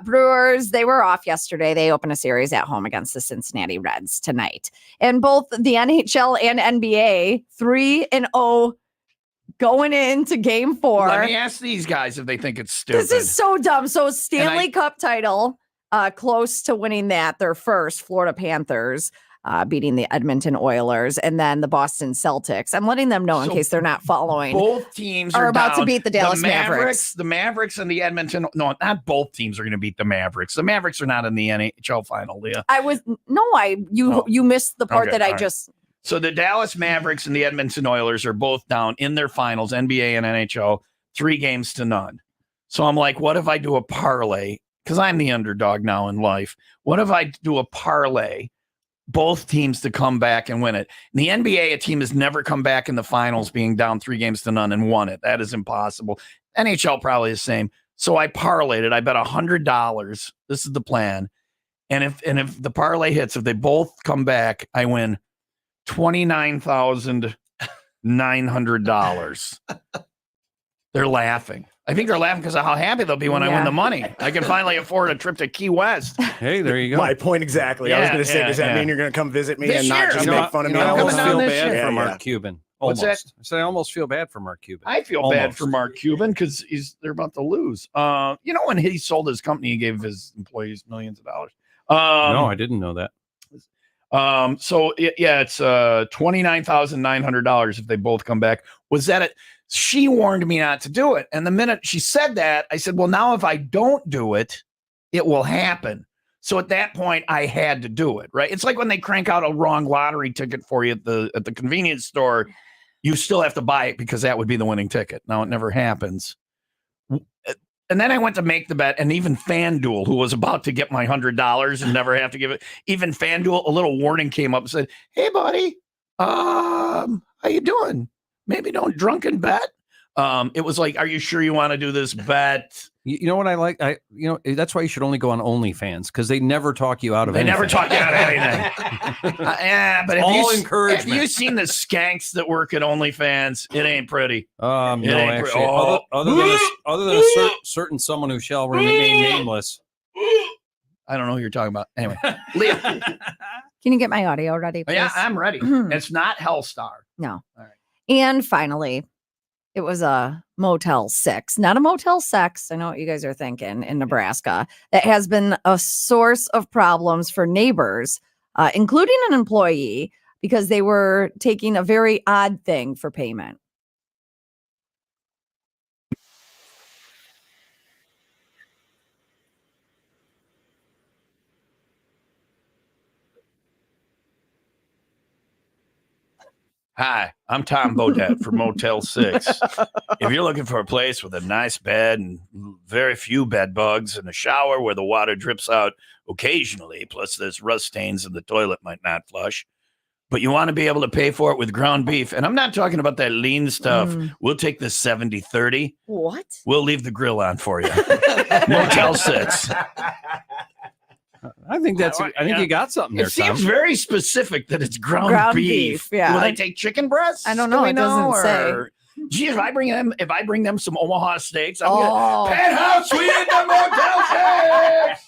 Brewers, they were off yesterday. They open a series at home against the Cincinnati Reds tonight. And both the NHL and NBA 3-0 going into game 4. Let me ask these guys if they think it's stupid. This is so dumb. So Stanley Cup title, close to winning that, their first, Florida Panthers. Beating the Edmonton Oilers and then the Boston Celtics. I'm letting them know in case they're not following. Both teams are about down. to beat the Dallas Mavericks. The Mavericks and the Edmonton. No, not both teams are going to beat the Mavericks. The Mavericks are not in the NHL final, Leah. You missed the part that I just. So the Dallas Mavericks and the Edmonton Oilers are both down in their finals, NBA and NHL, 3-0. So I'm like, what if I do a parlay? Because I'm the underdog now in life. What if I do a parlay? Both teams to come back and win it. In the NBA, a team has never come back in the finals being down 3-0 and won it. That is impossible. NHL probably the same. So I parlayed it. I bet $100. This is the plan. And if the parlay hits, if they both come back, I win $29,900. They're laughing. I think they're laughing because of how happy they'll be when I win the money. I can finally afford a trip to Key West. Hey, there you go. My point exactly. I was going to say, does that mean you're going to come visit me this and not just make fun of me? I almost feel this bad year. for Mark Cuban. What's that? I said I almost feel bad for Mark Cuban. I feel bad for Mark Cuban because they're about to lose. When he sold his company, he gave his employees millions of dollars. No, I didn't know that. So it's $29,900 if they both come back. Was that it? She warned me not to do it. And the minute she said that, I said, well, now if I don't do it, it will happen. So at that point, I had to do it, right? It's like when they crank out a wrong lottery ticket for you at the convenience store, you still have to buy it because that would be the winning ticket. Now, it never happens. And then I went to make the bet, and even FanDuel, who was about to get my $100 and never have to give it, even FanDuel, a little warning came up and said, hey, buddy, how you doing? Maybe don't drunken bet. It was like, are you sure you want to do this bet? You know what I like? That's why you should only go on OnlyFans, because they never talk you out of anything. They never talk you out of anything. But encouragement. Have you seen the skanks that work at OnlyFans? It ain't pretty. No, actually. Other than a certain someone who shall remain nameless. I don't know who you're talking about. Anyway, Leah. Can you get my audio ready, please? Yeah, I'm ready. It's not Hellstar. No. All right. And finally, it was a Motel 6, not a Motel 6. I know what you guys are thinking in Nebraska. That has been a source of problems for neighbors, including an employee, because they were taking a very odd thing for payment. Hi, I'm Tom Bodette from Motel 6. If you're looking for a place with a nice bed and very few bed bugs and a shower where the water drips out occasionally, plus there's rust stains and the toilet might not flush, but you want to be able to pay for it with ground beef, and I'm not talking about that lean stuff. We'll take the 70-30. What? We'll leave the grill on for you. Motel 6. I think you got something there, It seems very specific that it's ground beef. Yeah. Will they take chicken breasts? I don't know. It doesn't say. Gee, if I bring them some Omaha steaks, I'm gonna penthouse suite in the Motel 6.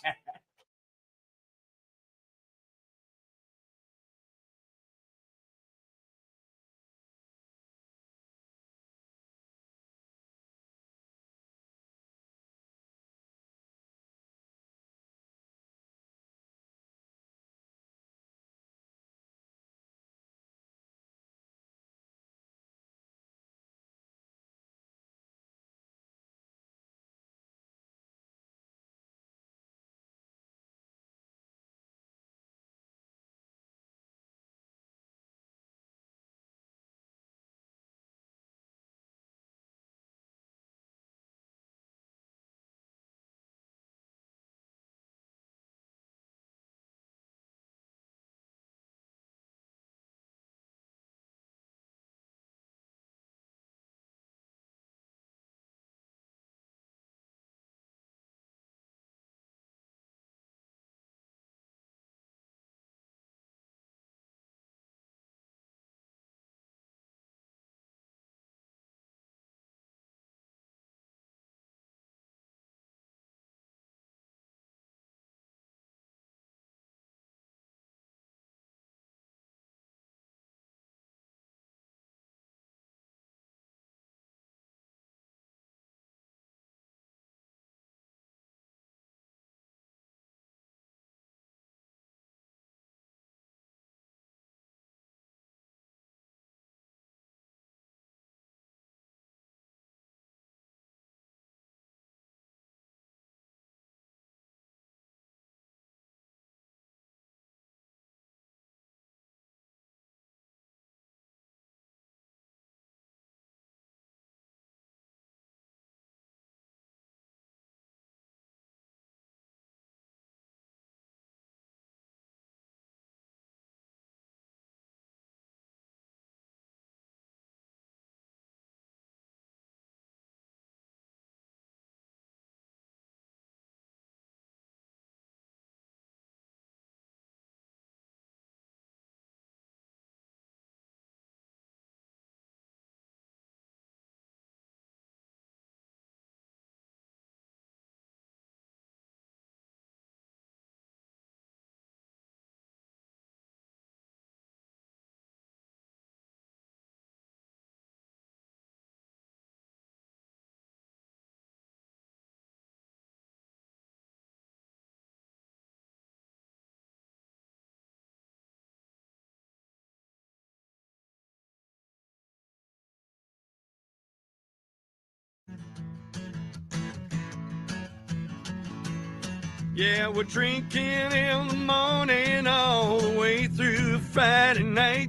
Yeah, we're drinking in the morning all the way through Friday night.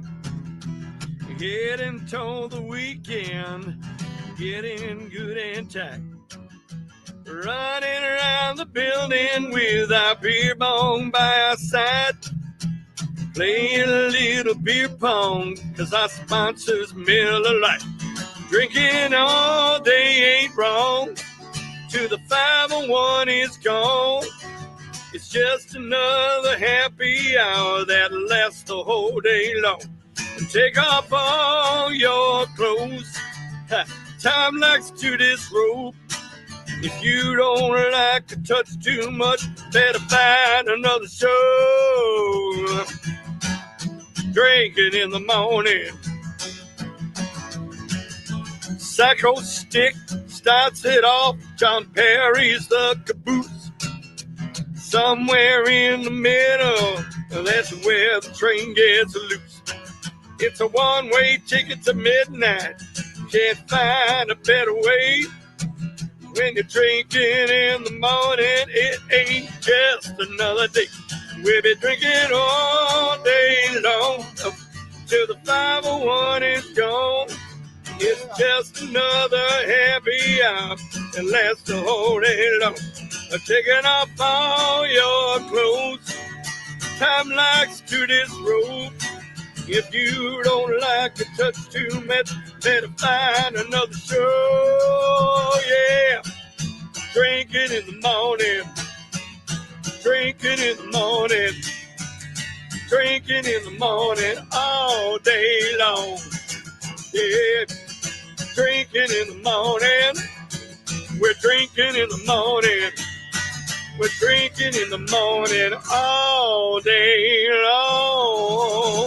Heading toward the weekend, getting good and tight. Running around the building with our beer bong by our side. Playing a little beer pong, cause our sponsor's Miller Lite. Drinking all day ain't wrong, till the 501 is gone. It's just another happy hour that lasts the whole day long. And take off all your clothes, time likes to disrobe. If you don't like to touch too much, better find another show. Drinking in the morning. Psycho Stick starts it off. John Perry's the caboose. Somewhere in the middle, that's where the train gets loose. It's a one-way ticket to midnight. Can't find a better way. When you're drinking in the morning, it ain't just another day. We'll be drinking all day long till the 501 is gone. It's just another happy hour that lasts the whole day long. Taking off all your clothes, time likes to disrobe. If you don't like to touch too much, better find another show. Yeah, drinking in the morning, drinking in the morning, drinking in the morning all day long. Yeah, drinking in the morning, we're drinking in the morning. We're drinking in the morning all day long.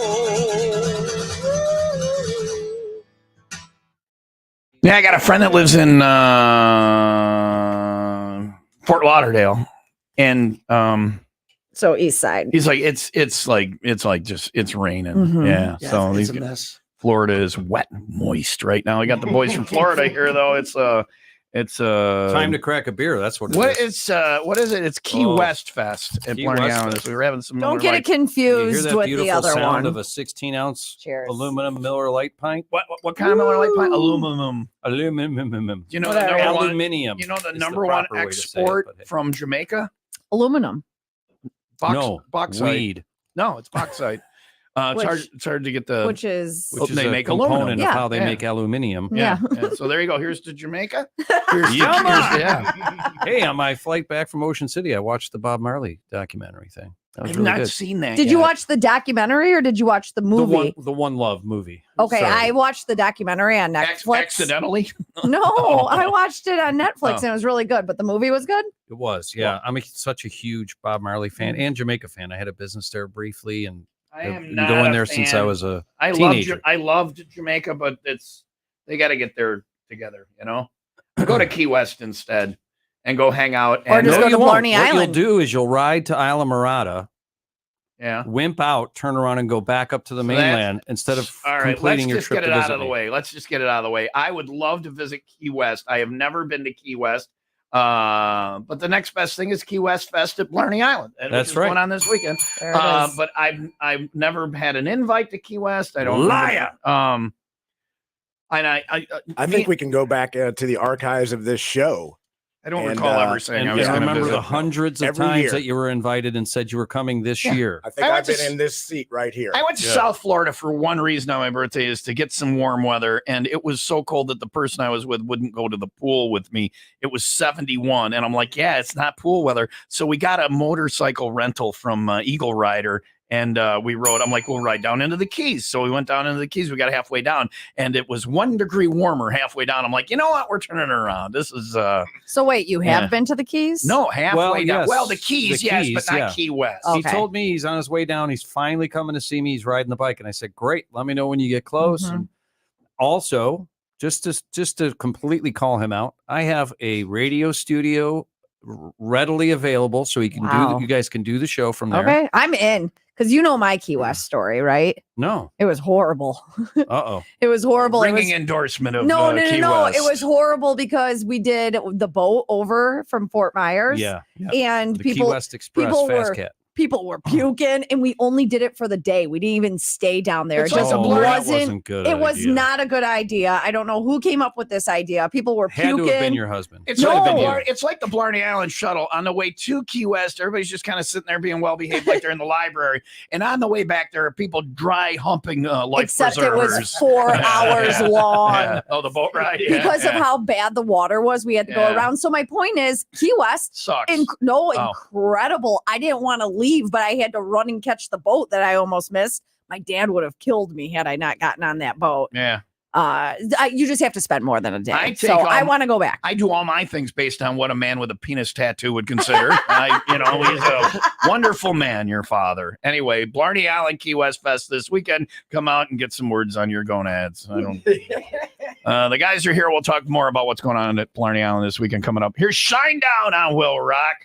Yeah, I got a friend that lives in Fort Lauderdale, and So east side. he's like, it's raining. Mhm. Yeah, Yeah, so it's a mess. Florida is wet, and moist right now. We got the boys from Florida here, though. It's Time to crack a beer. That's what it what is. what is it? It's Key West Fest at Key Blarney West Island. Fest. So we were having some. Don't get it You hear confused that with beautiful the other sound one. of a 16-ounce Cheers. aluminum Miller Lite pint? What kind of Miller Lite pint? Aluminum. Aluminum. You know Whatever. the number one. Aluminium. You know the is number one proper way to say it, export but hey. from Jamaica? Aluminum. No, bauxite. weed. No, it's bauxite. It's hard to get the. Which is Which is they a make component aluminum. of Yeah. how they Yeah. make aluminium. Yeah. So there you go. Here's to Jamaica. Here's Yeah. Hey, on my flight back from Ocean City, I watched the Bob Marley documentary thing. That was I've really not good. seen that. Did you yet. watch the documentary or did you watch the movie? The One Love movie. Okay, Sorry. I watched the documentary on Netflix. Accidentally? No, I watched it on Netflix Oh. and it was really good, but the movie was good. It was, yeah. I'm such a huge Bob Marley fan and Jamaica fan. I had a business there briefly, and I I've am been not going a there since I fan. was a I teenager. loved Jamaica, but they got to get there together. You know, go to Key West instead and go hang out. Or And just No, go you to won't. Blarney What Island. you'll do is you'll ride to Isla Morada, yeah. wimp out, turn around, and go back up to the So that's- mainland instead of All right, completing let's your just trip get to it out visit of the me. way. Let's just get it out of the way. I would love to visit Key West. I have never been to Key West, but the next best thing is Key West Fest at Blarney Island. Which That's is right. going on this weekend. There it is. But I've never had an invite to Key West. I don't. Liar. And I think we can go back to the archives of this show. I don't and, recall ever saying And I was I going to remember visit. the hundreds of Every times year. that you were invited and said you were coming this year. I think I went I've been to in this seat right here. I went to Yeah. South Florida for one reason on my birthday is to get some warm weather. And it was so cold that the person I was with wouldn't go to the pool with me. It was 71. And I'm like, yeah, it's not pool weather. So we got a motorcycle rental from Eagle Rider. And we rode. I'm like, we'll ride down into the Keys. So we went down into the Keys. We got halfway down, and it was 1 degree warmer halfway down. I'm like, you know what? We're turning around. This is So wait, you have Yeah. been to the Keys? no halfway Well, down. yes. Well, the Keys, The yes, Keys, but not yeah. Key West. Oh. He Okay. told me he's on his way down. He's finally coming to see me. He's riding the bike, and I said, "Great, let me know when you get close." Mhm. And also, just to completely call him out, I have a radio studio readily available, so he can Wow. you guys can do the show from there. Okay, I'm in because you know my Key West story, right? No. It was horrible. Uh-oh. It was horrible. It was, Ringing endorsement of no. Key It West. was horrible because we did the boat over from Fort Myers. Yeah. And The Key West Express people Fast were Cat. people were puking, and we only did it for the day. We didn't even stay down there. It's It just like the that wasn't. wasn't good. It was idea. not a good idea. I don't know who came up with this idea. People were Had puking. to have been your husband. It's No. like the Blarney Island shuttle on the way to Key West. Everybody's just kind of sitting there being well behaved, like they're in the library. And on the way back, there are people dry humping life Except preservers. it was 4 hours long. Yeah. Oh, the boat ride. Yeah, Because of yeah. how bad the water was, we had to Yeah. go around. So my point is, Key West, Sucks. incredible. I didn't want to leave, but I had to run and catch the boat that I almost missed. My dad would have killed me had I not gotten on that boat. Yeah. You just have to spend more than a day. I take So I want to go back. I do all my things based on what a man with a penis tattoo would consider. He's a wonderful man, your father. Anyway, Blarney Island Key West Fest this weekend. Come out and get some words on your gonads. I don't. The guys are here. We'll talk more about what's going on at Blarney Island this weekend coming up. Here's Shine Down on WIIL Rock.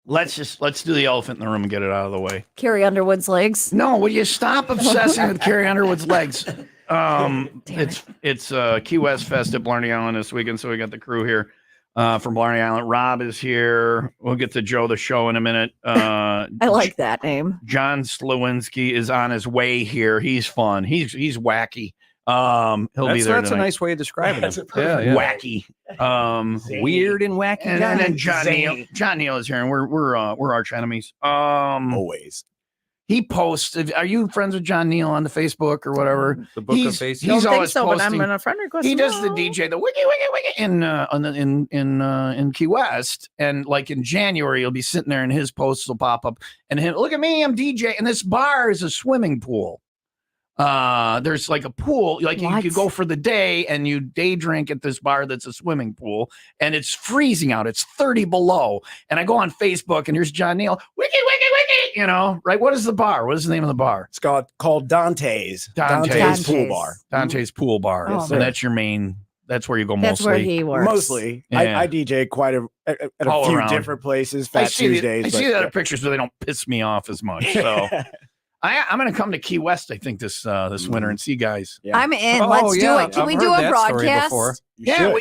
let's do the elephant in the room and get it out of the way. Carrie Underwood's legs. No, will you stop obsessing with Carrie Underwood's legs? It's Key West Fest at Blarney Island this weekend, so we got the crew here from Blarney Island. Rob is here. We'll get to Joe the Show in a minute. I like that name. John Slawinski is on his way here. He's fun. He's wacky. He'll be there. That's a nice way of describing him. Wacky. Weird and wacky. And then John Neal. John Neal is here, and we're arch enemies. Always. He posts. Are you friends with John Neal on the Facebook or whatever? The book of face. He's Don't always think so, but posting. I'm in a friend request. He does the DJ, the wiggy in Key West, and like in January, he'll be sitting there, and his posts will pop up, and he'll, look at me, I'm DJ, and this bar is a swimming pool. There's like a pool, like you could go for the day and you day drink at this bar that's a swimming pool, and it's freezing out. It's 30 below. And I go on Facebook, and here's John Neal, wiggy, you know, right? What is the bar? What is the name of the bar? It's called Dante's. Dante's Pool Bar. Dante's Pool Bar. Oh, So that's your main. That's where you go mostly. That's where he works. Mostly. Yeah. I DJ quite at a All few around. different places. I Fat see Tuesdays. I see the other pictures, but they don't piss me off as much. So I'm going to come to Key West, I think, this winter and see guys. Yeah. I'm in. Oh, Let's do yeah. it. Can I've we heard do a that story broadcast? before. Yeah,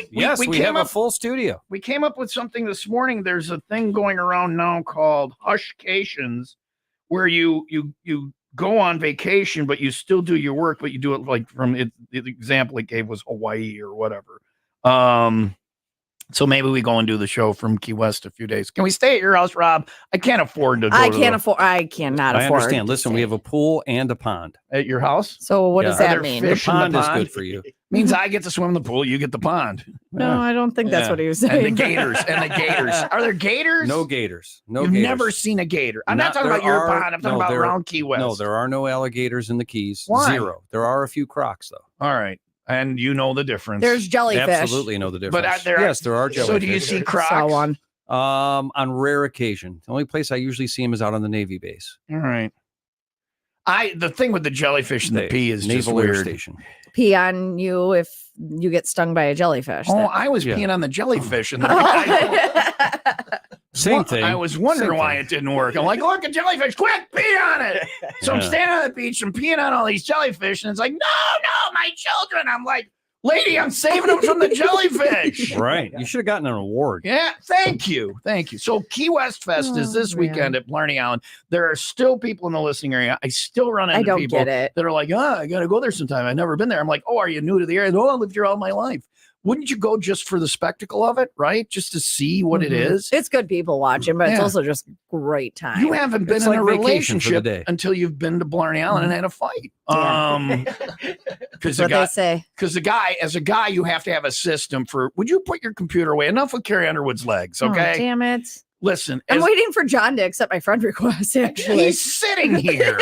we have a full studio. We came up with something this morning. There's a thing going around now called Hushcations, where you go on vacation, but you still do your work, but you do it like from it. The example it gave was Hawaii or whatever. So maybe we go and do the show from Key West a few days. Can we stay at your house, Rob? I can't afford to. I cannot I afford. understand. Listen, we have a pool and a pond. At your house. So what does Yeah. Are that there mean? fish? The in the pond is pond? good for you. Means I get to swim in the pool, you get the pond. No, I don't think that's Yeah. what he was And saying. the gators. Are there gators? No gators. No You've gators. never seen a gator. I'm not Not- talking there about your are- pond. I'm talking no, about there- around Key West. No, there are no alligators in the Keys. Why? 0. There are a few crocs, though. All right. And you know the difference. There's jellyfish. Absolutely know the difference. But there are- yes, there are jellyfish. So do you see crocs? Saw one. On rare occasion. The only place I usually see them is out on the Navy base. All right. The thing with the jellyfish and the pea is just Naval Air weird. Station. Pee on you if you get stung by a jellyfish. Oh, I was Yeah. peeing on the jellyfish, and Same thing. I was wondering Same why thing. it didn't work. I'm like, look, a jellyfish, quick, pee on it. So I'm Yeah. standing on the beach and peeing on all these jellyfish, and it's like, no, my children. I'm like, lady, I'm saving them from the jellyfish. Right. You should have gotten an award. Yeah, thank you. So Key West Fest is this weekend at Blarney Island. There are still people in the listening area. I still run into I don't people get it. that are like, I got to go there sometime. I've never been there. I'm like, oh, are you new to the area? No, I lived here all my life. Wouldn't you go just for the spectacle of it, right? Just to see what it Mhm. is? It's good people watching, but it's Yeah. also just great time. You haven't been It's in like a vacation for the relationship day. until you've been to Blarney Island and had a fight. Yeah. Because That's what they say. as a guy, you have to have a system for. Would you put your computer away? Enough with Carrie Underwood's legs, okay? Oh, damn it. Listen, I'm as- waiting for John to accept my friend request, actually. he's sitting here.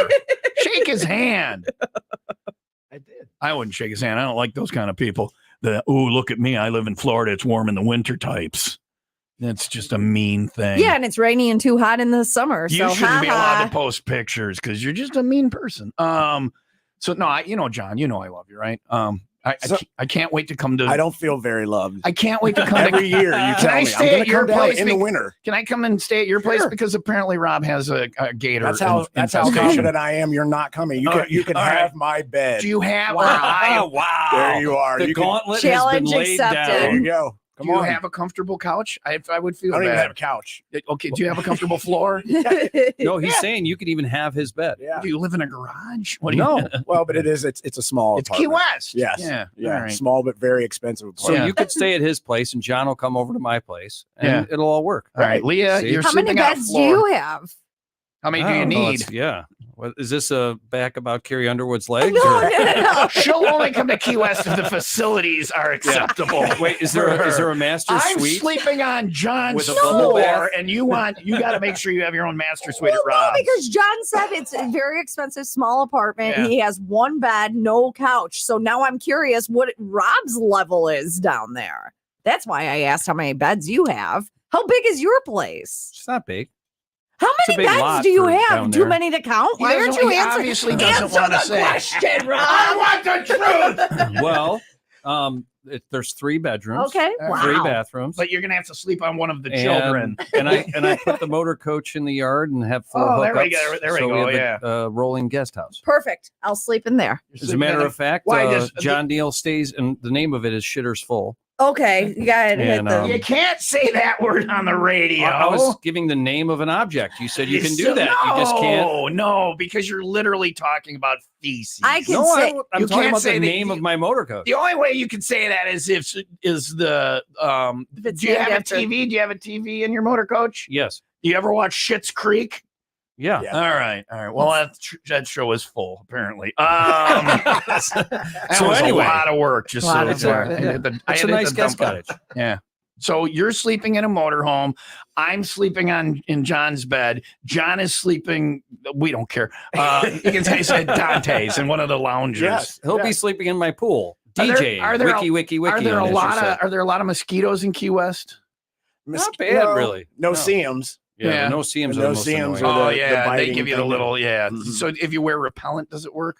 Shake his hand. I did. I wouldn't shake his hand. I don't like those kind of people. Look at me. I live in Florida. It's warm in the winter types. That's just a mean thing. Yeah, and it's rainy and too hot in the summer. You so shouldn't be allowed ha-ha. to post pictures because you're just a mean person. So no, John, I love you, right? I can't wait to come to. I don't feel very loved. I can't wait to come Every year you Can tell I me I'm stay going at to your come down place in the be- winter. Can I come and stay at your place Sure. because apparently Rob has a gator. That's how infestation. confident I am. You're not coming. You can all have right. my bed. Do you have? Wow. Wow. There you are. The You can- gauntlet Challenge has been laid accepted. There you down. go. Come Do you on. have a comfortable couch? I would feel I don't even bad. have a couch. Okay. Do you have a comfortable floor? No, he's saying you could even have his bed. Yeah. Do you live in a garage? What do you? No. Well, but it's a small It's Key apartment. West. Yes. Yeah. Yeah. All right. Small but very expensive So apartment. you could stay at his place and John will come over to my place and it'll all work. All right, Leah, See? you're How many sleeping on a beds do floor. you have? How many do I you don't know, need? it's- Yeah. What, is this a back about Carrie Underwood's legs? No, or- no. She'll only come to Key West if the facilities are acceptable. Wait, is there a master I'm suite? sleeping on John's With a bubble floor, bath? and you got to make sure you have your own master suite Well, at no, Rob's. because John said it's a very expensive small apartment. Yeah. He has one bed, no couch. So now I'm curious what Rob's level is down there. That's why I asked how many beds you have. How big is your place? It's not big. How It's a many big beds lot do you for have? down Too there. many to count? He Why aren't doesn't- you he answering? obviously doesn't Answer wanna the say. question, Rob. I want the truth. Well, There's 3 bedrooms. Okay. All right. 3 Wow. bathrooms. But you're gonna have to sleep on one of the children. And I put the motor coach in the yard and have 4 Oh, hookups. there we go. There we so go, We have a rolling guest house. Perfect. I'll sleep in there. As a matter of fact, Why does- John Deal stays, and the name of it is Shitter's Full. Okay. You got to hit And, the. you can't say that word on the radio. I was giving the name of an object. You said you can do that. No, You just can't. No, because you're literally talking about feces. I can No, say. I'm You talking can't about say the that name you- of my motor coach. The only way you can say that is if the If it's do you named have a after- TV? Do you have a TV in your motor coach? Yes. Do you ever watch Schitt's Creek? Yeah. Yeah. All right. Well, that show is full apparently. That So was anyway. a lot of work. Just Lot so of it's there. work. I hit the- I It's a hit nice the guest dump button. cottage. Yeah. So you're sleeping in a motorhome. I'm sleeping in John's bed. John is sleeping. We don't care. You can say Dante's in one of the lounges. Yes. He'll be yes. sleeping in my pool. Are there- DJ. are there a- wiki. Are there a as you lot said. of Are there a lot of mosquitoes in Key West? Not bad, really. No, No. seams. Yeah, Yeah. the no seams The are the no most seams annoying. are Oh the yeah, they biting give you the thing. little Mhm. So if you wear repellent, does it work?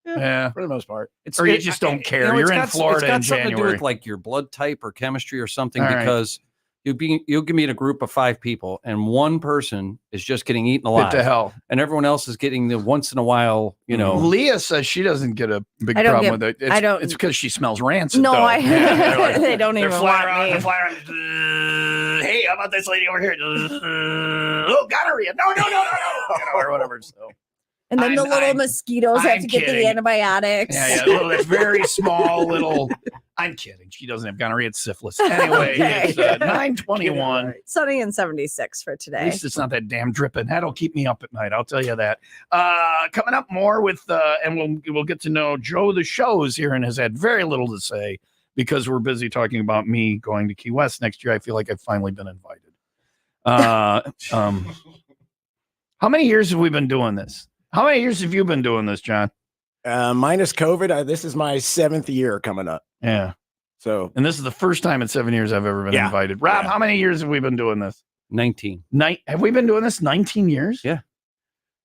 Yeah. For the most part. Or you just don't care. You're in Florida in It's got something to do January. with like your blood type or chemistry or something, All right. because you'll give me a group of 5 people and one person is just getting eaten What the alive hell? and everyone else is getting the once in a while, Leah says she doesn't get a big I don't problem get- with it. I don't- It's because she smells rancid. No, though. I. Yeah, they're like- They don't they're even flying want around. me. They're flying around. Hey, how about this lady over here? Oh, gonorrhea. No. Or whatever. So. And then the little mosquitoes have I'm to get kidding. the antibiotics. Yeah. Little, it's very small little. I'm kidding. She doesn't have gonorrhea. It's syphilis. Anyway, Okay. it's 9:21. Sunny and 76 for At today. least it's not that damn dripping. That'll keep me up at night. I'll tell you that. Coming up more with, and we'll get to know Joe the Shows here, and has had very little to say because we're busy talking about me going to Key West next year. I feel like I've finally been invited. How many years have we been doing this? How many years have you been doing this, John? Minus COVID, this is my 7th year coming up. Yeah. So And this is the first time in 7 years I've ever been Yeah. invited. Rob, Yeah. how many years have we been doing this? 19. Have we been doing this 19 years? Yeah.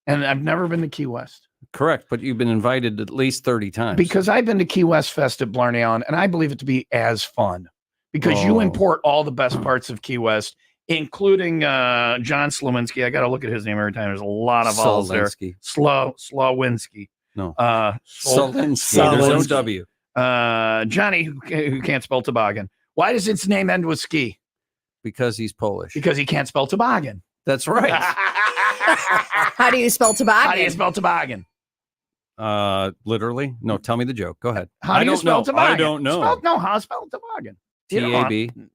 And I've never been to Key West. Correct, but you've been invited at least 30 times. Because I've been to Key West Fest at Blarney Island, and I believe it to be as fun because you Oh. import all the best parts of Key West, including John Slowinski. I got to look at his name every time. There's a lot of vowels there. Solinsky. Slowinski. No. Solinsky. There's no Solinsky. W. Johnny, who can't spell toboggan. Why does its name end with ski? Because he's Polish. Because he can't spell toboggan. That's right. How do you spell toboggan? How do you spell toboggan? Literally. No, tell me the joke. Go ahead. How do you don't spell know. toboggan? I don't know. How to spell toboggan? You don't know.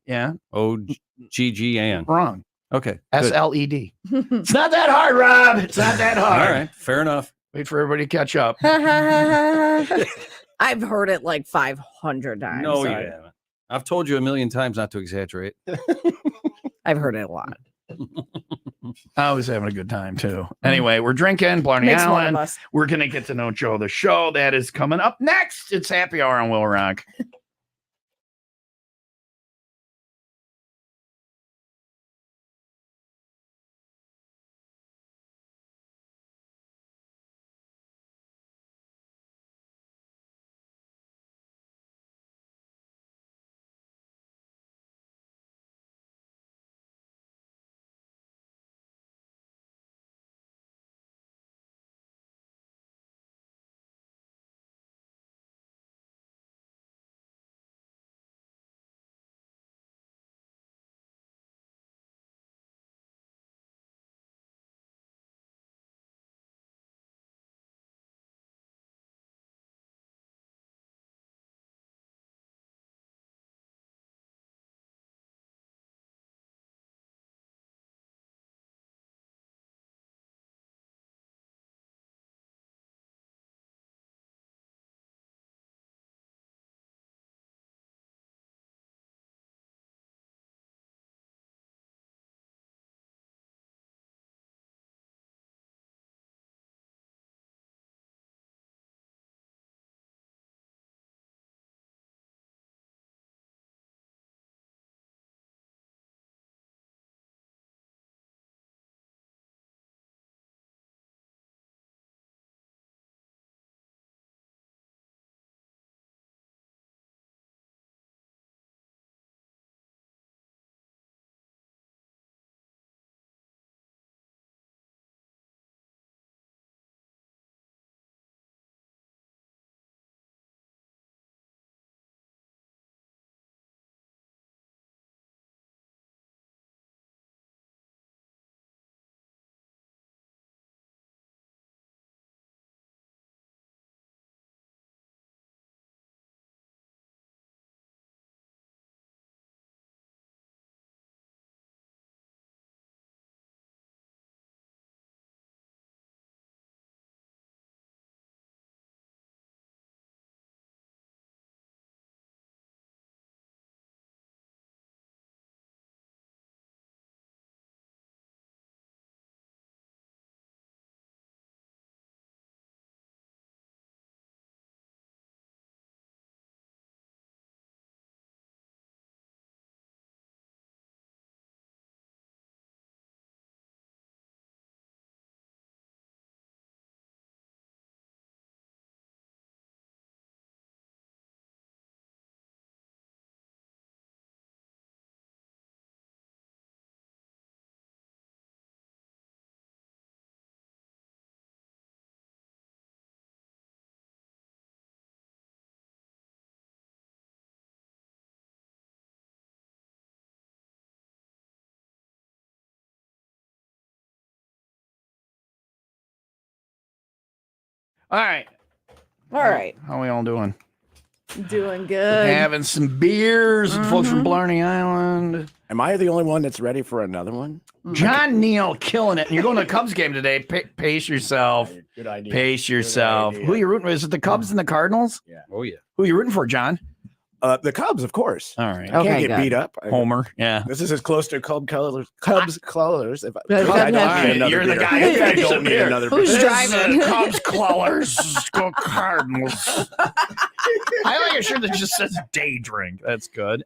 Yeah, TABOGGAN. wrong. Okay. good. SLED. It's not that hard, Rob. It's not that All hard. right. Fair enough. Wait for everybody to catch up. I've heard it like 500 times. No, you so haven't. I've told you a million times not to exaggerate. I've heard it a lot. I was having a good time too. Anyway, we're drinking Blarney Makes one of Island. us. We're going to get to know Joe the Show. That is coming up next. It's Happy Hour on Will Rock. All right. All right. How are we all doing? Doing good. Having some beers with folks from Blarney Island. Am I the only one that's ready for another one? John Neal killing it. And you're going to the Cubs game today. Pace yourself. Good idea. Pace yourself. Good idea. Who are you rooting for? Is it the Cubs and the Cardinals? Yeah. Oh yeah. Who are you rooting for, John? The Cubs, of course. All right. I Okay, can't get good. beat up. Homer. Yeah. This is as close to Cubs colors. If I Good, don't good. need All right, another you're the beer. guy who I got don't some need beer. another Who's beer. driving? Cubs colors. Go Cardinals. I like a shirt that just says day drink. That's good.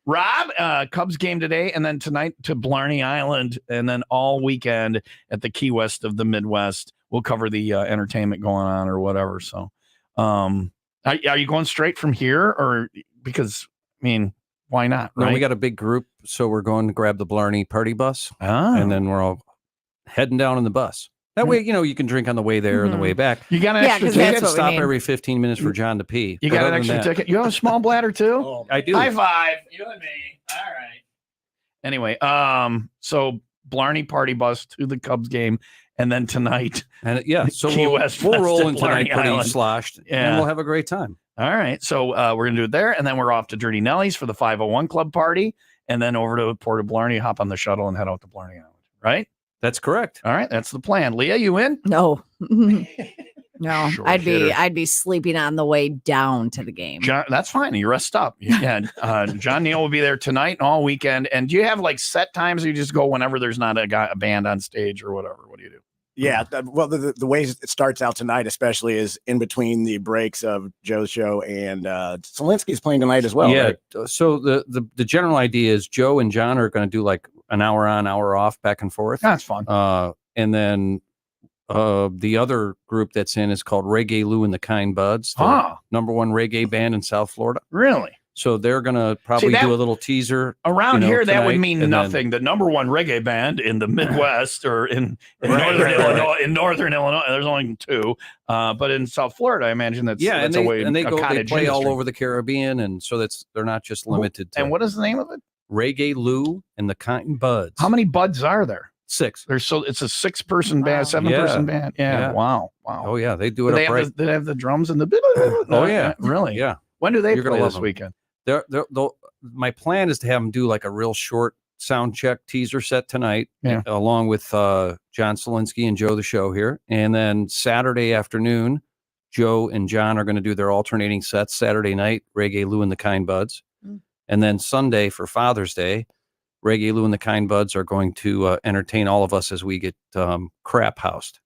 Rob, Cubs game today, and then tonight to Blarney Island, and then all weekend at the Key West of the Midwest. We'll cover the entertainment going on or whatever. So, are you going straight from here, or because I mean, why not? No, Right? we got a big group, so we're going to grab the Blarney party bus, and then we're all heading down in the bus. That way, you can drink on the way there and the way back. You got an Yeah, extra 'cause We that's have ticket. to what we stop need. every 15 minutes for John to pee. You But got an other extra than that- ticket. You have a small bladder too. Oh, I do. High five, you and me. All right. Anyway, so Blarney party bus to the Cubs game, and then tonight. And so Key we'll West roll Fest at in tonight Blarney pretty Island. sloshed, Yeah. and we'll have a great time. All right, so we're gonna do it there, and then we're off to Dirty Nelly's for the 501 Club party, and then over to Port of Blarney, hop on the shuttle, and head out to Blarney Island. Right? That's correct. All right, that's the plan. Leah, you in? No. No. Short I'd hitter. be sleeping on the way down to the game. John, that's fine. You rest up. Yeah, John Neal will be there tonight and all weekend. And do you have like set times, or you just go whenever there's not a band on stage or whatever? What do you do? Yeah. Well, the way it starts out tonight, especially, is in between the breaks of Joe's show and Solinsky's playing tonight as well. yeah. Right? So the general idea is Joe and John are going to do like an hour on, hour off, back and forth. That's fun. And then the other group that's in is called Reggae Lou and the Kind Buds, the Huh? #1 reggae band in South Florida. Really? So they're going to probably that- do a little teaser. Around You know, here, that would tonight, mean and then- nothing. The #1 reggae band in the Midwest or in Right, northern right, right. Illinois. In northern Illinois, there's only 2. But in South Florida, I imagine that's Yeah, that's and a way. they a go, they cottage play all industry. over the Caribbean, and so they're not just limited to And what is the name of it? Reggae Lou and the Kind Buds. How many buds are there? 6? It's a 6-person Wow. band, 7-person Yeah. band. Yeah. Yeah. Wow. Oh yeah, they do Do it they up right. have they have the drums and the. Oh, yeah. Really? Yeah. When do they You're gonna play love this them. weekend? My plan is to have them do like a real short sound check teaser set tonight, Yeah. along with John Solinsky and Joe the Show here, and then Saturday afternoon, Joe and John are going to do their alternating sets. Saturday night, Reggae Lou and the Kind Buds, and then Sunday for Father's Day, Reggae Lou and the Kind Buds are going to entertain all of us as we get crap housed.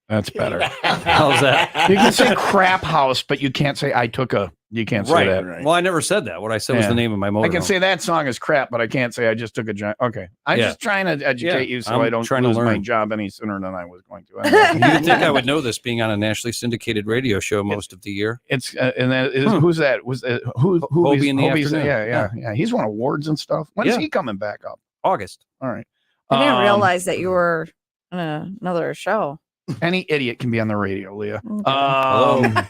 That's better. How's that? You can say crap house, but you can't say I took a. You can't say Right. that. Right. Well, I never said that. What I said was Yeah. the name of my motorhome. I can say that song is crap, but I can't say I just took a giant. Okay, I'm Yeah. just trying to educate you so I'm I don't trying to lose my learn. job any sooner than I was going to. You'd think I would know this, being on a nationally syndicated radio show most of the year. It's and then who's that? Was who? Hobie in the afternoon. Yeah. He's won awards and stuff. When's Yeah. he coming back up? August. All right. I didn't realize that you were on another show. Any idiot can be on the radio, Leah. Okay.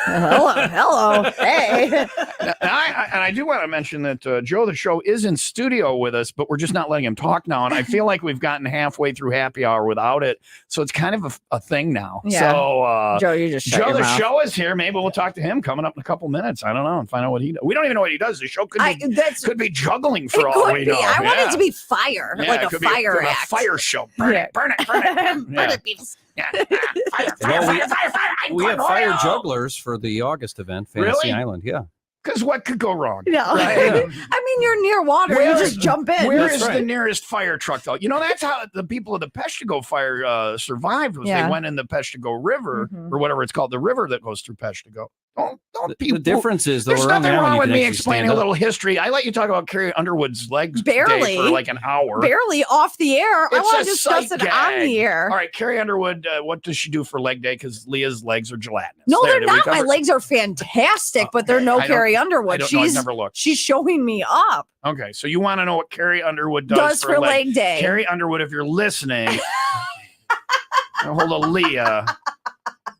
Hello. Hey. And I do want to mention that Joe the Show is in studio with us, but we're just not letting him talk now. And I feel like we've gotten halfway through happy hour without it. So it's kind of a thing now. Yeah. So Joe, you just shut Joe your the mouth. Show is here. Maybe we'll talk to him coming up in a couple minutes. I don't know, and find out what he does. We don't even know what he does. The show could be juggling for it all could we be. know. I want Yeah. it to be fire, Yeah, like it a could be fire a act. fire show. Burn it, burn it, burn it. Burn Yeah. it, beavs. Yeah. Fire, Well, we- fire. We have fire jugglers for the August event, Fantasy Really? Island. Yeah. Because what could go wrong? No. Right? I mean, you're near water. Where you is- just jump in. Where That's is the right. nearest fire truck, though? You know, that's how the people of the Peshtigo fire survived. Was Yeah. they went in the Peshtigo River Mhm. or whatever it's called, the river that goes through Peshtigo. Don't The difference is, though, There's around the nothing island, wrong you with can me actually explaining stand a up. little history. I let you talk about Carrie Underwood's legs Barely. day for like an hour. Barely off the air. I It's want a to discuss sight it on gag. the air. All right, Carrie Underwood, what does she do for leg day? Because Leah's legs are gelatinous. No, There, they're did we not. My cover- legs are fantastic, but they're no I don't- Carrie I Underwood. don't know. I've never looked. She's showing me up. Okay, so you want to know what Carrie Underwood does, Does for leg day. Carrie Underwood, if you're listening, hold of Leah.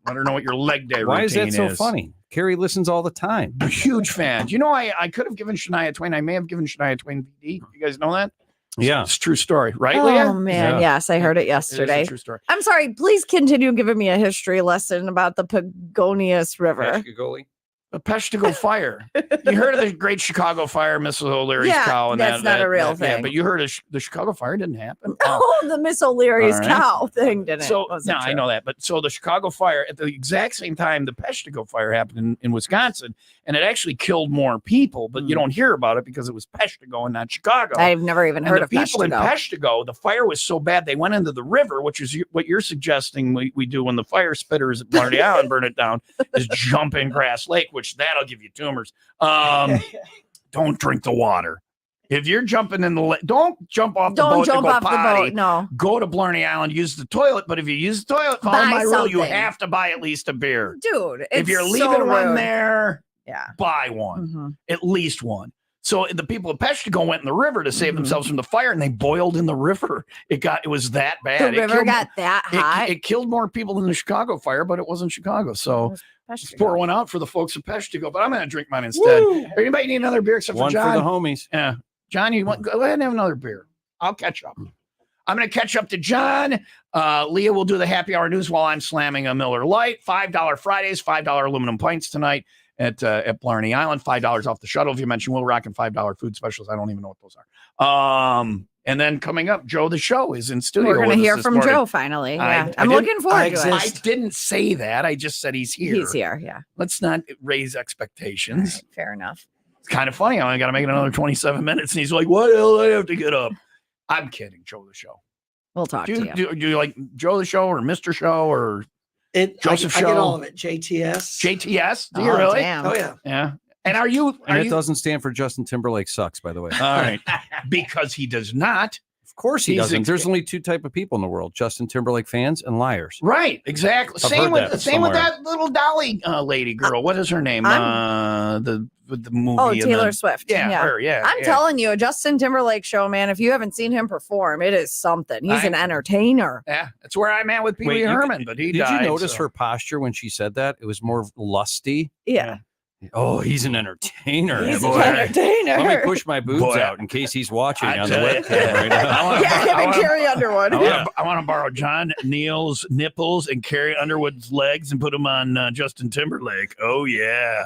Let her know what your leg day Why routine is that so funny? Carrie listens all the time. Huge fan. You know, I could have given Shania Twain. I may have given Shania Twain VD. You guys know that? Yeah. It's a true story, right, Oh Leah? man, Yeah. yes, I heard it It is yesterday. a true story. I'm sorry. Please continue giving me a history lesson about the Pagonius River. The Peshtigo fire. You heard of the Great Chicago Fire, Mrs. O'Leary's Yeah, cow? And that's not a real Yeah, thing. but you heard of the Chicago fire didn't happen. Oh, the Miss O'Leary's All right. cow thing didn't. So wasn't no, I true. know that, but so the Chicago fire at the exact same time the Peshtigo fire happened in Wisconsin, and it actually killed more people, but you don't hear about it because it was Peshtigo and not Chicago. I've never even and heard the of people in Peshtigo. Peshtigo, the fire was so bad they went into the river, which is what you're suggesting we do when the fire spitters at Blarney Island burn it down, is jump in Grass Lake, which that'll give you tumors. Don't drink the water. If you're jumping in the lake, don't jump off the boat. Don't jump to go off potty. the boat. No. Go to Blarney Island, use the toilet. But if you use the toilet, follow Buy my rule. You something. have to buy at least a beer. Dude, If you're it's leaving so one rude. there, Yeah. buy one, Mhm. at least one. So the people of Peshtigo went in the river to save themselves from the fire, and they boiled in the river. It was that bad. The It river killed- got that hot. It killed more people than the Chicago fire, but it wasn't Chicago. So let's Peshtigo. pour one out for the folks of Peshtigo. But I'm going to drink mine instead. Anybody need another beer except One for for John? the homies. Yeah. John, you want go ahead and have another beer. I'll catch up. I'm going to catch up to John. Leah will do the happy hour news while I'm slamming a Miller Lite. $5 Fridays, $5 aluminum pints tonight at Blarney Island. $5 off the shuttle if you mention Will Rock, and $5 food specials. I don't even know what those are. And then coming up, Joe the Show is in studio. We're going with to us hear this from morning. Joe finally. I Yeah. I'm didn't- looking forward to I it. didn't say that. I just said he's here. He's here. Yeah. Let's not raise expectations. Right, fair enough. It's kind of funny. I only got to make it another 27 minutes. And he's like, what the hell do I have to get up? I'm kidding. Joe the Show. We'll talk Do to you, you. do you like Joe the Show or Mr. Show or Joseph I Show? get all of it. JTS. JTS? Do you Oh, really? damn. Oh yeah. Yeah. And are you? And it doesn't stand for Justin Timberlake sucks, by the way. All right. Because he does not. Of course he He's doesn't. ex- There's only two type of people in the world: Justin Timberlake fans and liars. Right. Exactly. I've Same heard with that same with somewhere. that little Dolly lady girl. What is her name? The movie. Oh, and Taylor the- Swift. Yeah, her. Yeah. I'm yeah. telling you, a Justin Timberlake show, man. If you haven't seen him perform, it is something. He's an entertainer. Yeah, that's where I'm at with Pee Wait, Wee you- Herman, but he Did died. you notice so- her posture when she said that? It was more lusty. Yeah. Oh, he's an entertainer. He's boy. an entertainer. Let me push my boobs Boy. out in case he's watching I on the tell you. webcam right now. I wanna- Yeah, him I and wanna- Carrie Underwood. I want to borrow John Neal's nipples and Carrie Underwood's legs and put them on Justin Timberlake. Oh, yeah.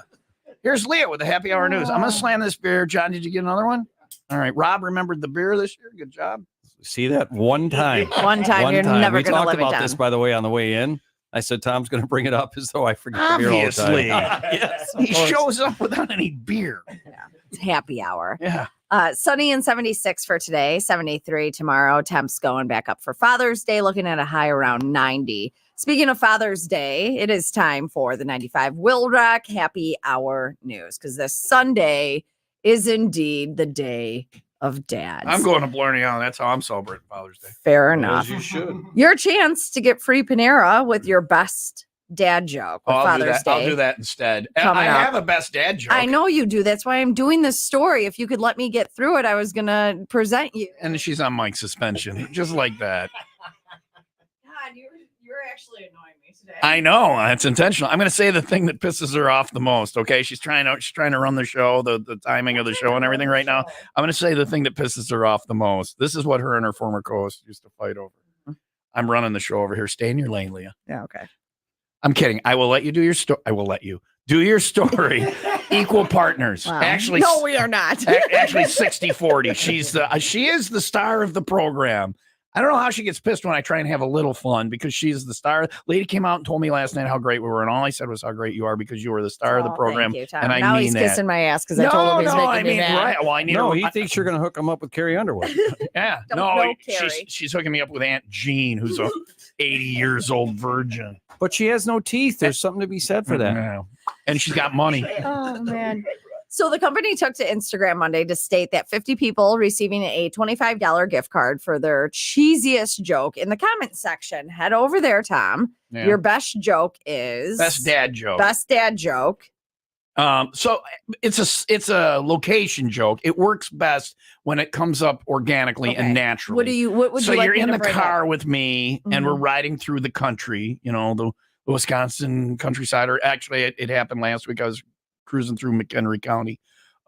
Here's Leah with the happy hour news. I'm going to slam this beer. John, did you get another one? All right. Rob remembered the beer this year. Good job. See that one time. One time, you're never We going to talked live it about down. this, by the way, on the way in. I said Tom's going to bring it up as though I forget the beer all the time. Obviously. Yes, of He course. shows up without any beer. It's happy hour. Yeah. Sunny and 76 for today, 73 tomorrow. Temps going back up for Father's Day, looking at a high around 90. Speaking of Father's Day, it is time for the 95 WIIL Rock Happy Hour News, because this Sunday is indeed the day of dads. I'm going to Blarney Island. That's how I'm celebrating Father's Day. Fair enough. As you should. Your chance to get free Panera with your best dad joke with I'll do Father's that. Day. I'll do that instead. Coming I up. have a best dad joke. I know you do. That's why I'm doing this story. If you could let me get through it, I was going to present you. And she's on Mike's suspension, just like that. God, you're actually annoying me today. I know it's intentional. I'm going to say the thing that pisses her off the most. Okay, she's trying to run the show, the timing of the show and everything right now. I'm going to say the thing that pisses her off the most. This is what her and her former co-host used to fight over. I'm running the show over here. Stay in your lane, Leah. Yeah, okay. I'm kidding. I will let you do your story. I will let you do your story. Equal partners. Wow. Actually, no, we are not. actually 60-40. She is the star of the program. I don't know how she gets pissed when I try and have a little fun because she's the star. Lady came out and told me last night how great we were, and all I said was how great you are because you were the star of the Oh, program. thank you, Tom. And I now mean he's that. kissing my ass because I told him he's making I me mean, mad. right. Well, I need No, her. he thinks you're going to hook him up with Carrie Underwood. Yeah, Don't no, know Carrie. she's hooking me up with Aunt Jean, who's a 80 years old virgin. But she has no teeth. There's something to be said for that. Yeah. And she's got money. Oh, man. So the company took to Instagram Monday to state that 50 people receiving a $25 gift card for their cheesiest joke in the comment section. Head over there, Tom. Yeah. Your best joke is Best dad joke. Best dad joke. So it's a location joke. It works best when it comes up organically Okay. and naturally. What would So you like you're me in to the bring car up? with me, and we're riding through the country. You know, the Wisconsin countryside. Or actually, it happened last week. I was cruising through McHenry County,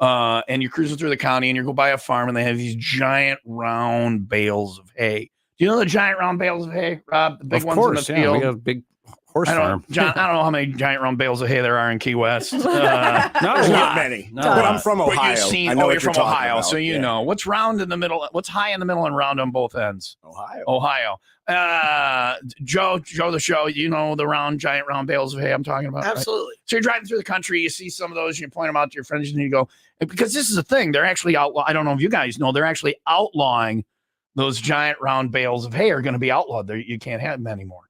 and you're cruising through the county, and you go by a farm, and they have these giant round bales of hay. Do you know the giant round bales of hay, Rob? The big Of ones course, in the field. we got a big horse farm. John, I don't know how many giant round bales of hay there are in Key West. Not There's a not lot. many. Not But a I'm lot. from But Ohio. you've seen, I know what you're from talking Ohio, about. so you know what's round in the middle. What's high in the middle and round on both ends? Ohio. Joe, the show. You know the giant round bales of hay I'm talking about. Absolutely. Right? So you're driving through the country, you see some of those, you point them out to your friends, and you go, because this is a thing. They're actually outlaw. I don't know if you guys know. They're actually outlawing those giant round bales of hay are going to be outlawed. You can't have them anymore.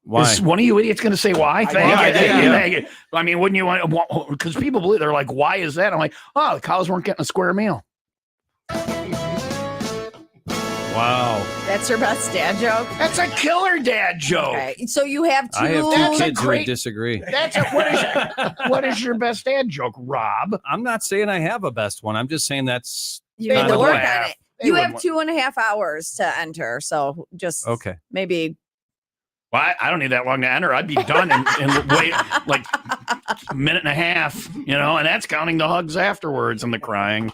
Why? Is one of you idiots going to say why? Thank you. I mean, wouldn't you want? Because people believe, they're like, why is that? I'm like, oh, the cows weren't getting a square meal. Wow. That's your best dad joke? That's a killer dad joke. Okay. So you have two. I have That's two a kids who great- would disagree. What is your best dad joke, Rob? I'm not saying I have a best one. I'm just saying that's You need Not to a work laugh. on it. They You would have want- 2.5 hours to enter. So just okay. maybe. Well, I don't need that long to enter. I'd be done in wait like a minute and a half, and that's counting the hugs afterwards and the crying.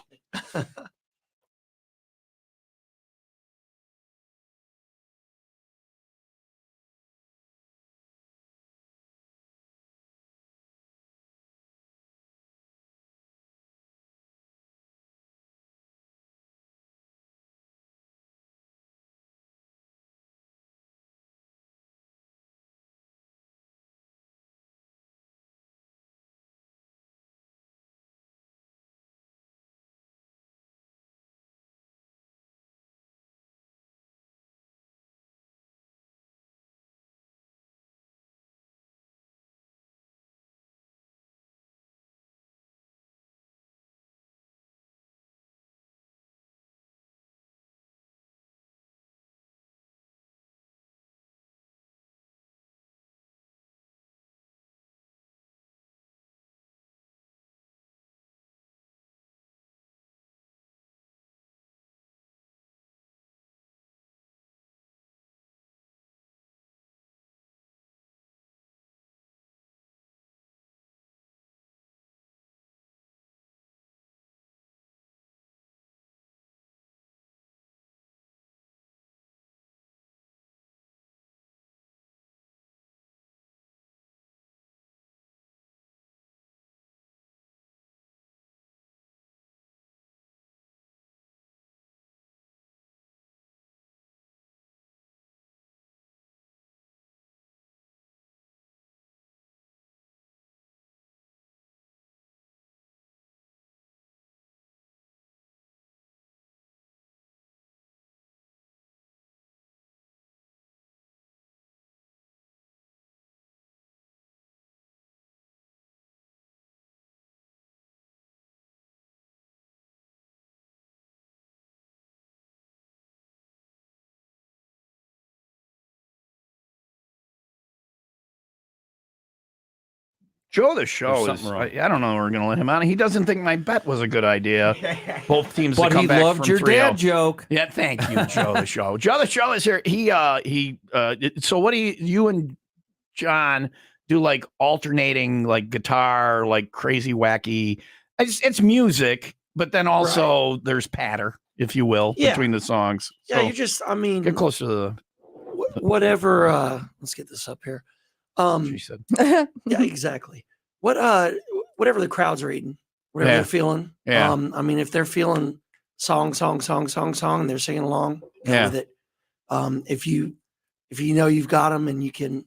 Joe, the show There's is. something wrong. I don't know. We're going to let him on. He doesn't think my bet was a good idea. Both teams to But come he back loved from your 3-0. dad joke. Yeah, thank you, Joe the show. Joe the show is here. So what do you and John do, like alternating like guitar, like crazy wacky? It's music, but then also there's patter, if you will, Yeah. between the songs. Yeah, So you just, I mean, get closer to the whatever. Let's get this up here. she said. Yeah, exactly. Whatever the crowd's reading, whatever Yeah. they're feeling. Yeah. I mean, if they're feeling song, and they're singing along, go Yeah. with it. If you know you've got them and you can,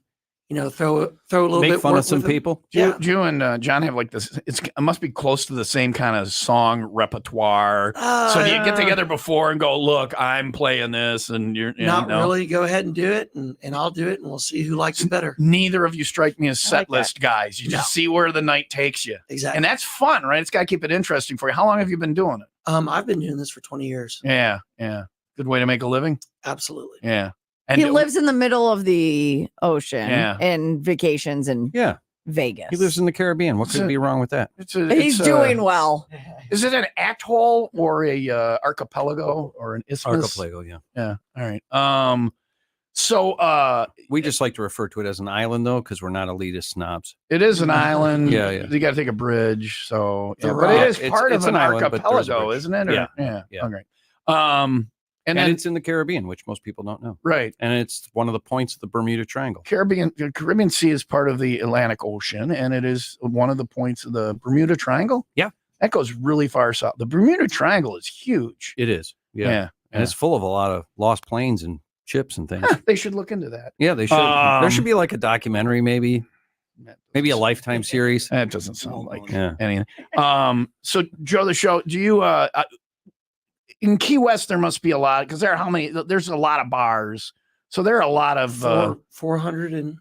throw a little Make bit, fun work of some with 'em. people. Yeah. You and John have like this. It must be close to the same kind of song repertoire. So do you get together before and go, look, I'm playing this, and you're Not no? really. Go ahead and do it, and I'll do it, and we'll see who likes it better. Neither of you strike me as I set like that. list guys. You just see where the night takes you, Exactly. and that's fun, right? It's got to keep it interesting for you. How long have you been doing it? I've been doing this for 20 years. Yeah. Good way to make a living. Absolutely. Yeah. And He lives in the middle of the ocean Yeah. and vacations in Yeah. Vegas. He lives in the Caribbean. What could be wrong with that? He's doing well. Is it an atoll or a archipelago or an isthmus? Archipelago, yeah. Yeah. All right. So We just like to refer to it as an island, though, because we're not elitist snobs. it is an island. Yeah. You got to take a bridge. So, The but it rock. is part It's of an an island, but there's a archipelago, bridge. isn't it? Or- Yeah. Okay. And And then it's in the Caribbean, which most people don't know. right, And it's one of the points of the Bermuda Triangle. the Caribbean Sea is part of the Atlantic Ocean, and it is one of the points of the Bermuda Triangle. Yeah. That goes really far south. The Bermuda Triangle is huge. It is. Yeah. Yeah. And it's full of a lot of lost planes and ships and things. They should look into that. Yeah, they should. There should be like a documentary, maybe a Lifetime series. That doesn't sound like Yeah. anything. So Joe, the show, do you in Key West there must be a lot because there are how many? There's a lot of bars, so there are a lot of 400 and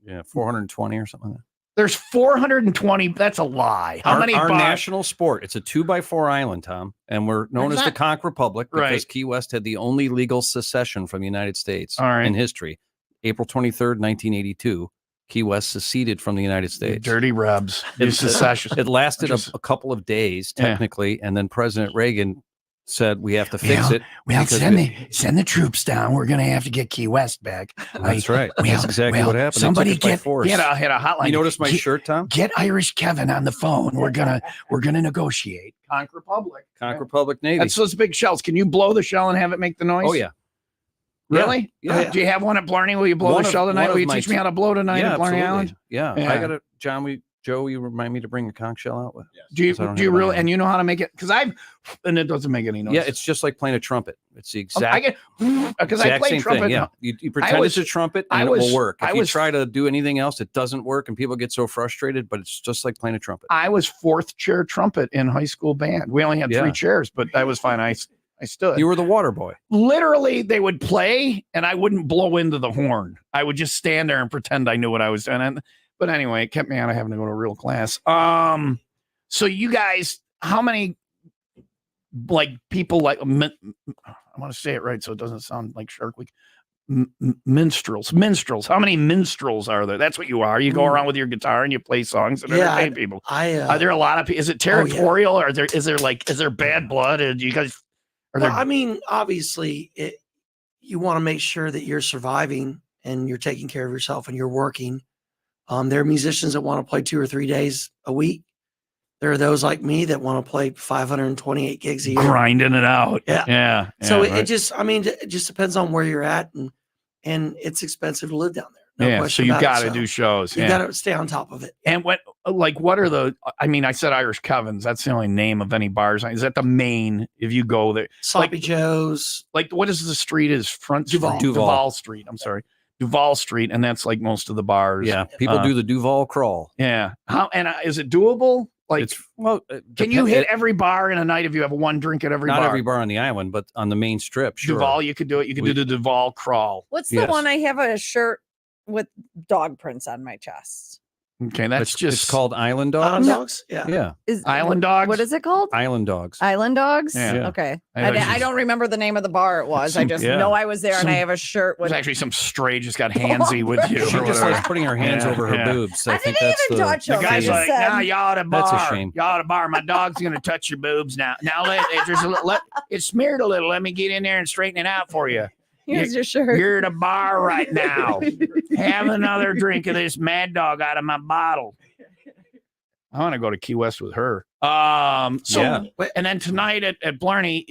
Yeah, 420 or something like that. there's 420. That's a lie. How many our bars? national sport? It's a 2x4 island, Tom, and we're known as the Conch Republic because Right. Key West had the only legal secession from the United States All right. in history. April 23rd, 1982, Key West seceded from the United You States. dirty rebs. You secession. It lasted Just- a couple of days, Yeah. technically, and then President Reagan said we have to fix it. Well, because send the troops down. We're gonna have to get Key West back. That's right. That's exactly what happened. They Somebody took it by get force. hit a hotline. You notice my Get- shirt, Tom? Get Irish Kevin on the phone. We're gonna negotiate. Conch Republic. Conch Republic Navy. That's those big shells. Can you blow the shell and have it make the noise? Oh yeah. Really? Yeah. Do you have one at Blarney? Will you blow One the of- shell one tonight? of Will you my teach me how to blow tonight Yeah, at Blarney absolutely. Island? Yeah. Yeah. I gotta, Joe, you remind me to bring a conch shell out with. Do you Because I don't do you have really? any. And you know how to make it? Because and it doesn't make any noise. Yeah, it's just like playing a trumpet. It's the exact, I get because I exact play same trumpet. thing. Yeah, you pretend was- it's a trumpet I and it was- will work. If I you was- try to do anything else, it doesn't work, and people get so frustrated. But it's just like playing a trumpet. I was fourth chair trumpet in high school band. We only had Yeah. 3 chairs, but that was fine. I stood. You were the water boy. Literally, they would play, and I wouldn't blow into the horn. I would just stand there and pretend I knew what I was doing. But anyway, it kept me out of having to go to a real class. So you guys, how many like people like I want to say it right so it doesn't sound like Shark Week. Minstrels. How many minstrels are there? That's what you are. You go around with your guitar and you play songs and Yeah, entertain people. I Are there a lot of people? Is it territorial or is there bad blood? And you guys are there? well, I mean, obviously, you want to make sure that you're surviving and you're taking care of yourself and you're working. There are musicians that want to play 2 or 3 days a week. There are those like me that want to play 528 gigs a year. grinding it out. Yeah. So right. it just depends on where you're at, and it's expensive to live down there. No So question you about it. got to So do shows. You got to stay on top of it. And what are the? I mean, I said Irish Kevin's. That's the only name of any bars. Is that the main? If you go there, Sloppy Joe's. like what is the street? Is Front Duval. Duval Street? I'm sorry, Duval Street, and that's like most of the bars. Yeah, people do the Duval crawl. Yeah. How and is it doable? Like, It's well, can you hit every bar in a night if you have one drink at every not bar? every bar on the island, but on the main strip? Sure. Duval, you could do it. You could do the Duval crawl. What's the Yes. one I have a shirt with dog prints on my chest? Okay, that's It's called Island Island Dogs. dogs. Yeah. Yeah, Is Island Dogs. What is it called? Island Dogs. Island Dogs? Yeah. Okay. I know I don't remember the name of the bar it was. I just Yeah. know I was there and I have a shirt with There's actually some stray just got handsy with you. She or just whatever. likes putting her hands Yeah, over her yeah. boobs. I I think didn't that's even the. touch The them. guy's They like, said- "Nah, y'all at a bar. That's a shame. Y'all at a bar. My dog's gonna touch your boobs now. Now it's smeared a little. Let me get in there and straighten it out for you. Here's your shirt. You're at a bar right now. Have another drink of this Mad Dog out of my bottle. I want to go to Key West with her. And then tonight at Blarney,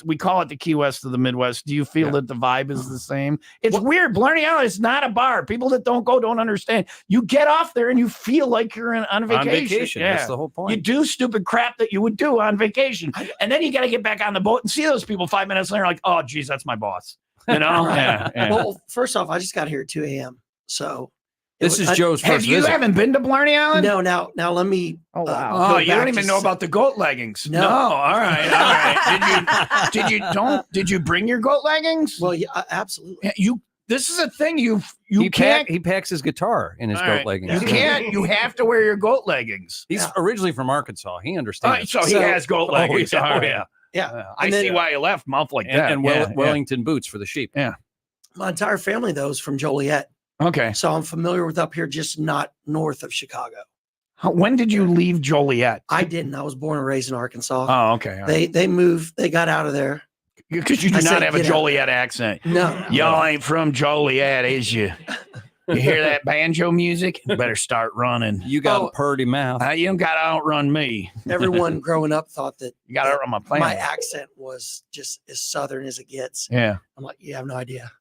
we call it the Key West of the Midwest. Do you feel that the vibe is the same? It's weird. Blarney Island is not a bar. People that don't go don't understand. You get off there and you feel like you're on vacation. On vacation. Yeah. That's the whole point. You do stupid crap that you would do on vacation. And then you got to get back on the boat and see those people 5 minutes later, like, oh, geez, that's my boss. You know? Yeah. Well, first off, I just got here at 2 a.m. So This is Joe's first visit. haven't been to Blarney Island? No, now let me. Oh, wow. Oh, go you don't back even to know s- about the goat leggings. No. All right. Did you bring your goat leggings? Well, yeah, absolutely. Yeah, this is a thing you he can't. packs his guitar in his All goat right. leggings. You can't. You have to wear your goat leggings. He's Yeah. originally from Arkansas. He All right, understands. so he has goat leggings. yeah. All right. Yeah. I And then- see why you left mouth like that. And Yeah, Wellington boots for the sheep. My entire family, though, is from Joliet. yeah. Okay. So I'm familiar with up here, just not north of Chicago. When did you leave Joliet? I didn't. I was born and raised in Arkansas. Oh, okay. All right. They moved. They got out of there Because you do I not say, have a "Get out." Joliet accent. No. Y'all ain't from Joliet, is you? You hear that banjo music? You better start running. You got Oh. a purty mouth. You don't got to outrun me. Everyone growing up thought that You got to outrun my my family. accent was just as Southern as it gets. Yeah. I'm like, you have no idea.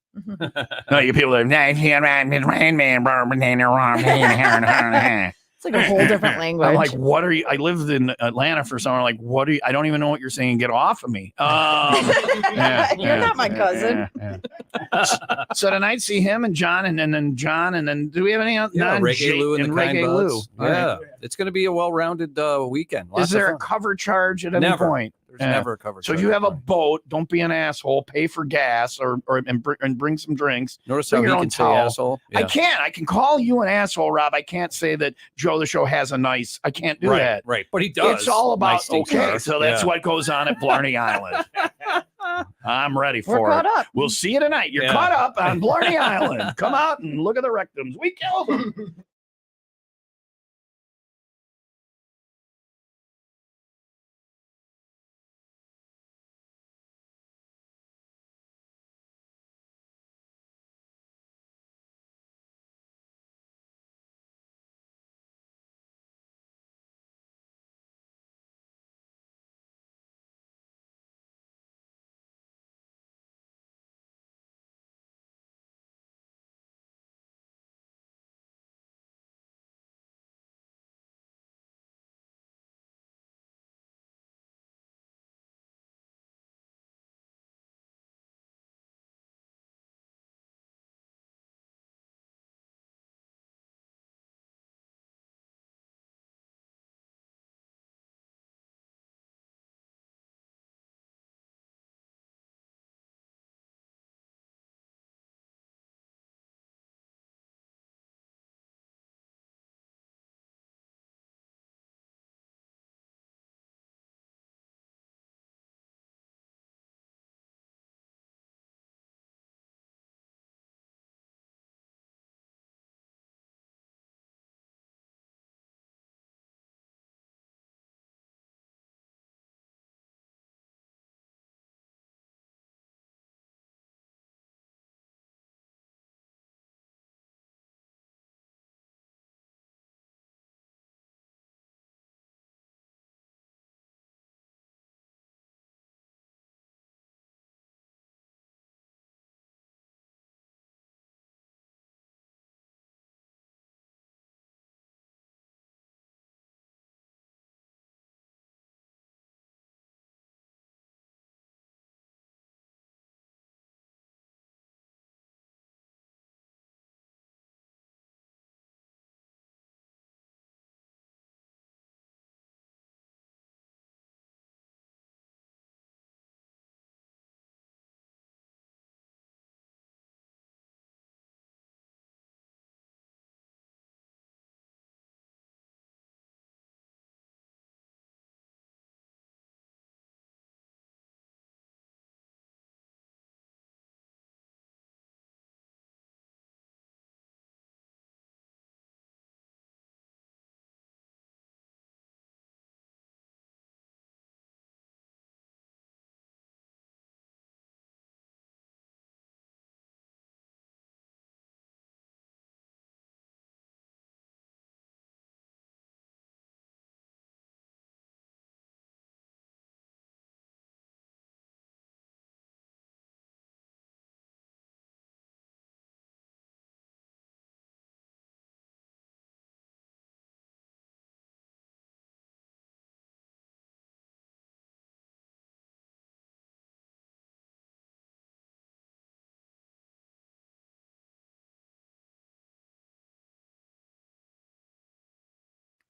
No, you people are. It's like a whole different language. I'm like, what are you? I lived in Atlanta for summer. Like, what are you? I don't even know what you're saying. Get off of me. You're not my cousin. So tonight, see him and John, and then John, and then do we have any other? Yeah, Reggae Lou and the Kind Reggae Lou. Buds. All Yeah, right. it's going to be a well-rounded weekend. Lots Is there of a fun. cover charge at any Never. point? There's Yeah. never a cover. So if charge you have a point. boat, don't be an asshole. Pay for gas and bring some drinks. Notice bring how he your own can say towel. asshole. I Yeah. can't. I can call you an asshole, Rob. I can't say that Joe the Show has a nice. I can't do right, that. right. But he does. It's all about nice things, okay. sir. So that's Yeah. what goes on at Blarney Island. I'm ready We're for caught it. up. We'll see you tonight. You're Yeah. caught up on Blarney Island. Come out and look at the rectums. We killed them.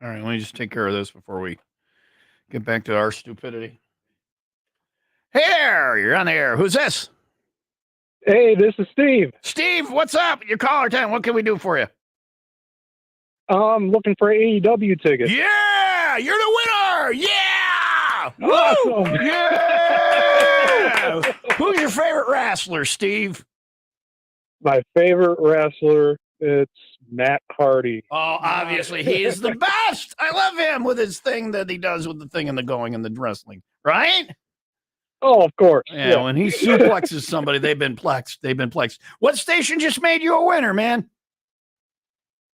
All right, let me just take care of this before we get back to our stupidity. Hey there, you're on the air. Who's this? Hey, this is Steve. Steve, what's up? Your caller 10. What can we do for you? I'm looking for AEW tickets. Yeah, you're the winner. Yeah. Awesome. Woo! Yeah. Who's your favorite wrestler, Steve? My favorite wrestler, it's Matt Hardy. Oh, obviously he is the best. I love him with his thing that he does with the thing and the going and the wrestling, right? Oh, of course. Yeah, when he suplexes somebody, they've been plexed. They've been plexed. What station just made you a winner, man?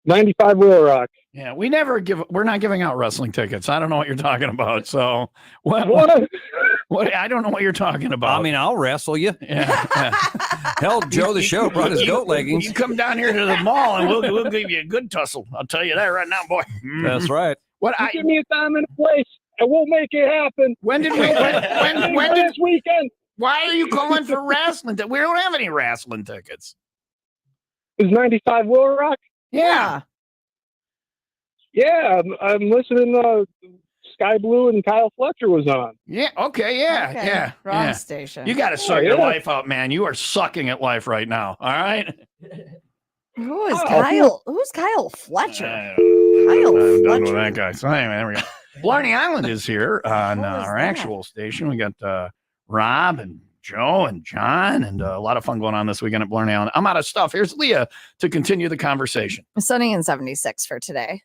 95 WIIL Rock. Yeah, we're not giving out wrestling tickets. I don't know what you're talking about. So What? what I don't know what you're talking about. I mean, I'll wrestle you. yeah. Hell, Joe the Show brought his goat leggings. You come down here to the mall and we'll give you a good tussle. I'll tell you that right now, boy. That's right. Give me a time and a place, and we'll make it happen. When did we? When did this weekend? Why are you calling for wrestling? We don't have any wrestling tickets. Is 95 WIIL Rock? Yeah. Yeah, I'm listening. Sky Blue and Kyle Fletcher was on. Yeah. Okay. Yeah. Okay, Yeah. Wrong yeah. station. You got to sort your yeah. life out, man. You are sucking at life right now. All right. Who is Oh, Kyle? Who's Kyle Fletcher? I'm Kyle done with Fletcher. that guy. So anyway, there we go. Blarney Island is here on Who is our that? actual station. We got Rob and Joe and John, and a lot of fun going on this weekend at Blarney Island. I'm out of stuff. Here's Leah to continue the conversation. Sunny and 76 for today.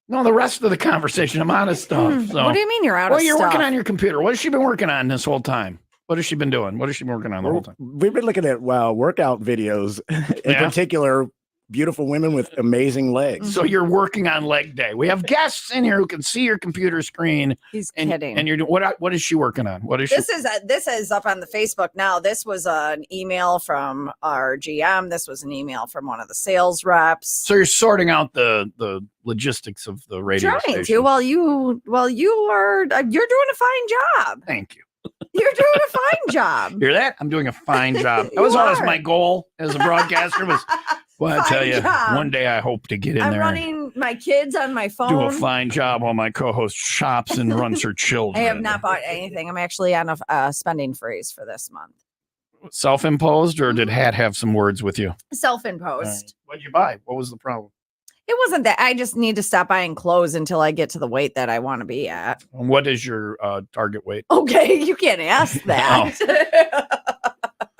No, the rest of the conversation, I'm out of stuff. So. What do you mean you're out Well, of you're stuff? working on your computer. What has she been working on this whole time? What has she been doing? What has she been working on the whole time? We've been looking at workout videos, in Yeah. particular, beautiful women with amazing legs. So you're working on leg day. We have guests in here who can see your computer screen. He's And, kidding. and you're doing what is she working on? What is she? This is up on the Facebook now. This was an email from our GM. This was an email from one of the sales reps. So you're sorting out the logistics of the radio Trying station. to while you are you're doing a fine job. Thank you. You're doing a fine job. Hear that? I'm doing a fine job. That You was always are. my goal as a broadcaster. Was well, I tell Fine you, job. one day I hope to get in I'm there. running my kids on my phone. Do a fine job while my co-host shops and runs her I children. have not bought anything. I'm actually on a spending freeze for this month. Self-imposed, or did Hat have some words with you? Self-imposed. What'd you buy? What was the problem? It wasn't that. I just need to stop buying clothes until I get to the weight that I want to be at. And what is your target weight? Okay, you can't ask that.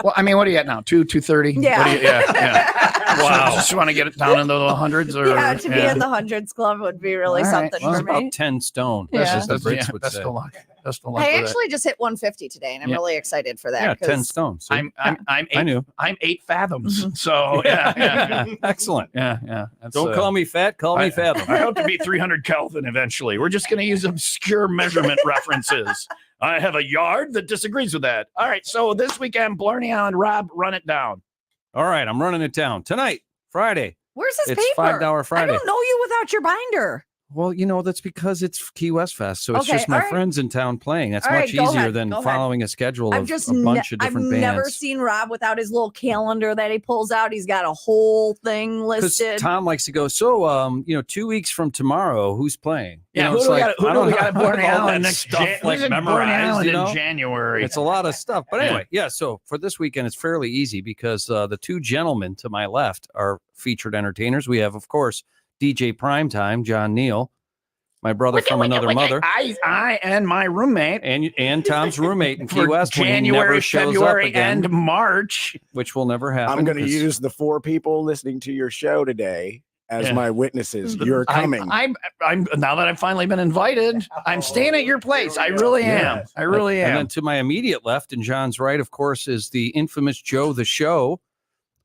Well, I mean, what are you at now? 230? Yeah. What are you, yeah. Wow. So just want to get it down into the hundreds, or Yeah, to be in the hundreds club would be really All right. something Well, it's for me. about 10 stone. Yeah. That's as the Brits would best say. of luck. Best of luck I with that. actually just hit 150 today, and I'm Yeah. really excited for that. Yeah, 10 'cause stone. See? I'm I eight, knew. I'm 8 fathoms. Mhm. So yeah. Excellent. Yeah. That's, Don't call me fat, call me fathom. I hope to be 300 Kelvin eventually. We're just going to use obscure measurement references. I have a yard that disagrees with that. All right. So this weekend, Blarney Island, Rob, run it down. All right, I'm running it down. Tonight, Friday. Where's this It's paper? $5 Friday. I don't know you without your binder. Well, that's because it's Key West Fest. So it's Okay, just my all right. friends in town playing. That's All much right, go easier ahead, than go ahead. following a schedule I've of just a bunch of I've different never bands. seen Rob without his little calendar that he pulls out. He's got a whole thing Because listed. Tom likes to go, so 2 weeks from tomorrow, who's playing? Yeah, it's who do we got I don't at know Blarney all Island that next stuff like Blarney memorized, Island you know? in January. It's a lot of stuff. But Yeah. anyway, so for this weekend, it's fairly easy because the two gentlemen to my left are featured entertainers. We have, of course, DJ Primetime, John Neal, my brother from another mother, I and my roommate and Tom's roommate in Key for West when he January, never shows February, up again, and March. which will never happen. I'm going to 'cause- use the 4 people listening to your show today as Yeah. my witnesses. You're coming. I'm now that I've finally been invited. I'm staying at your place. I really am. I really And am. then to my immediate left and John's right, of course, is the infamous Joe the Show,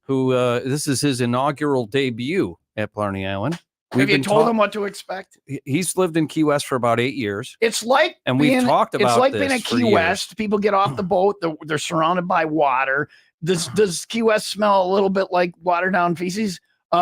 who this is his inaugural debut at Blarney Island. Have you told him what to expect? He's lived in Key West for about 8 years. It's like And we've being- talked about It's like this being at for Key years. West. People get off the boat. They're surrounded by water. Does Key West smell a little bit like watered down feces? No,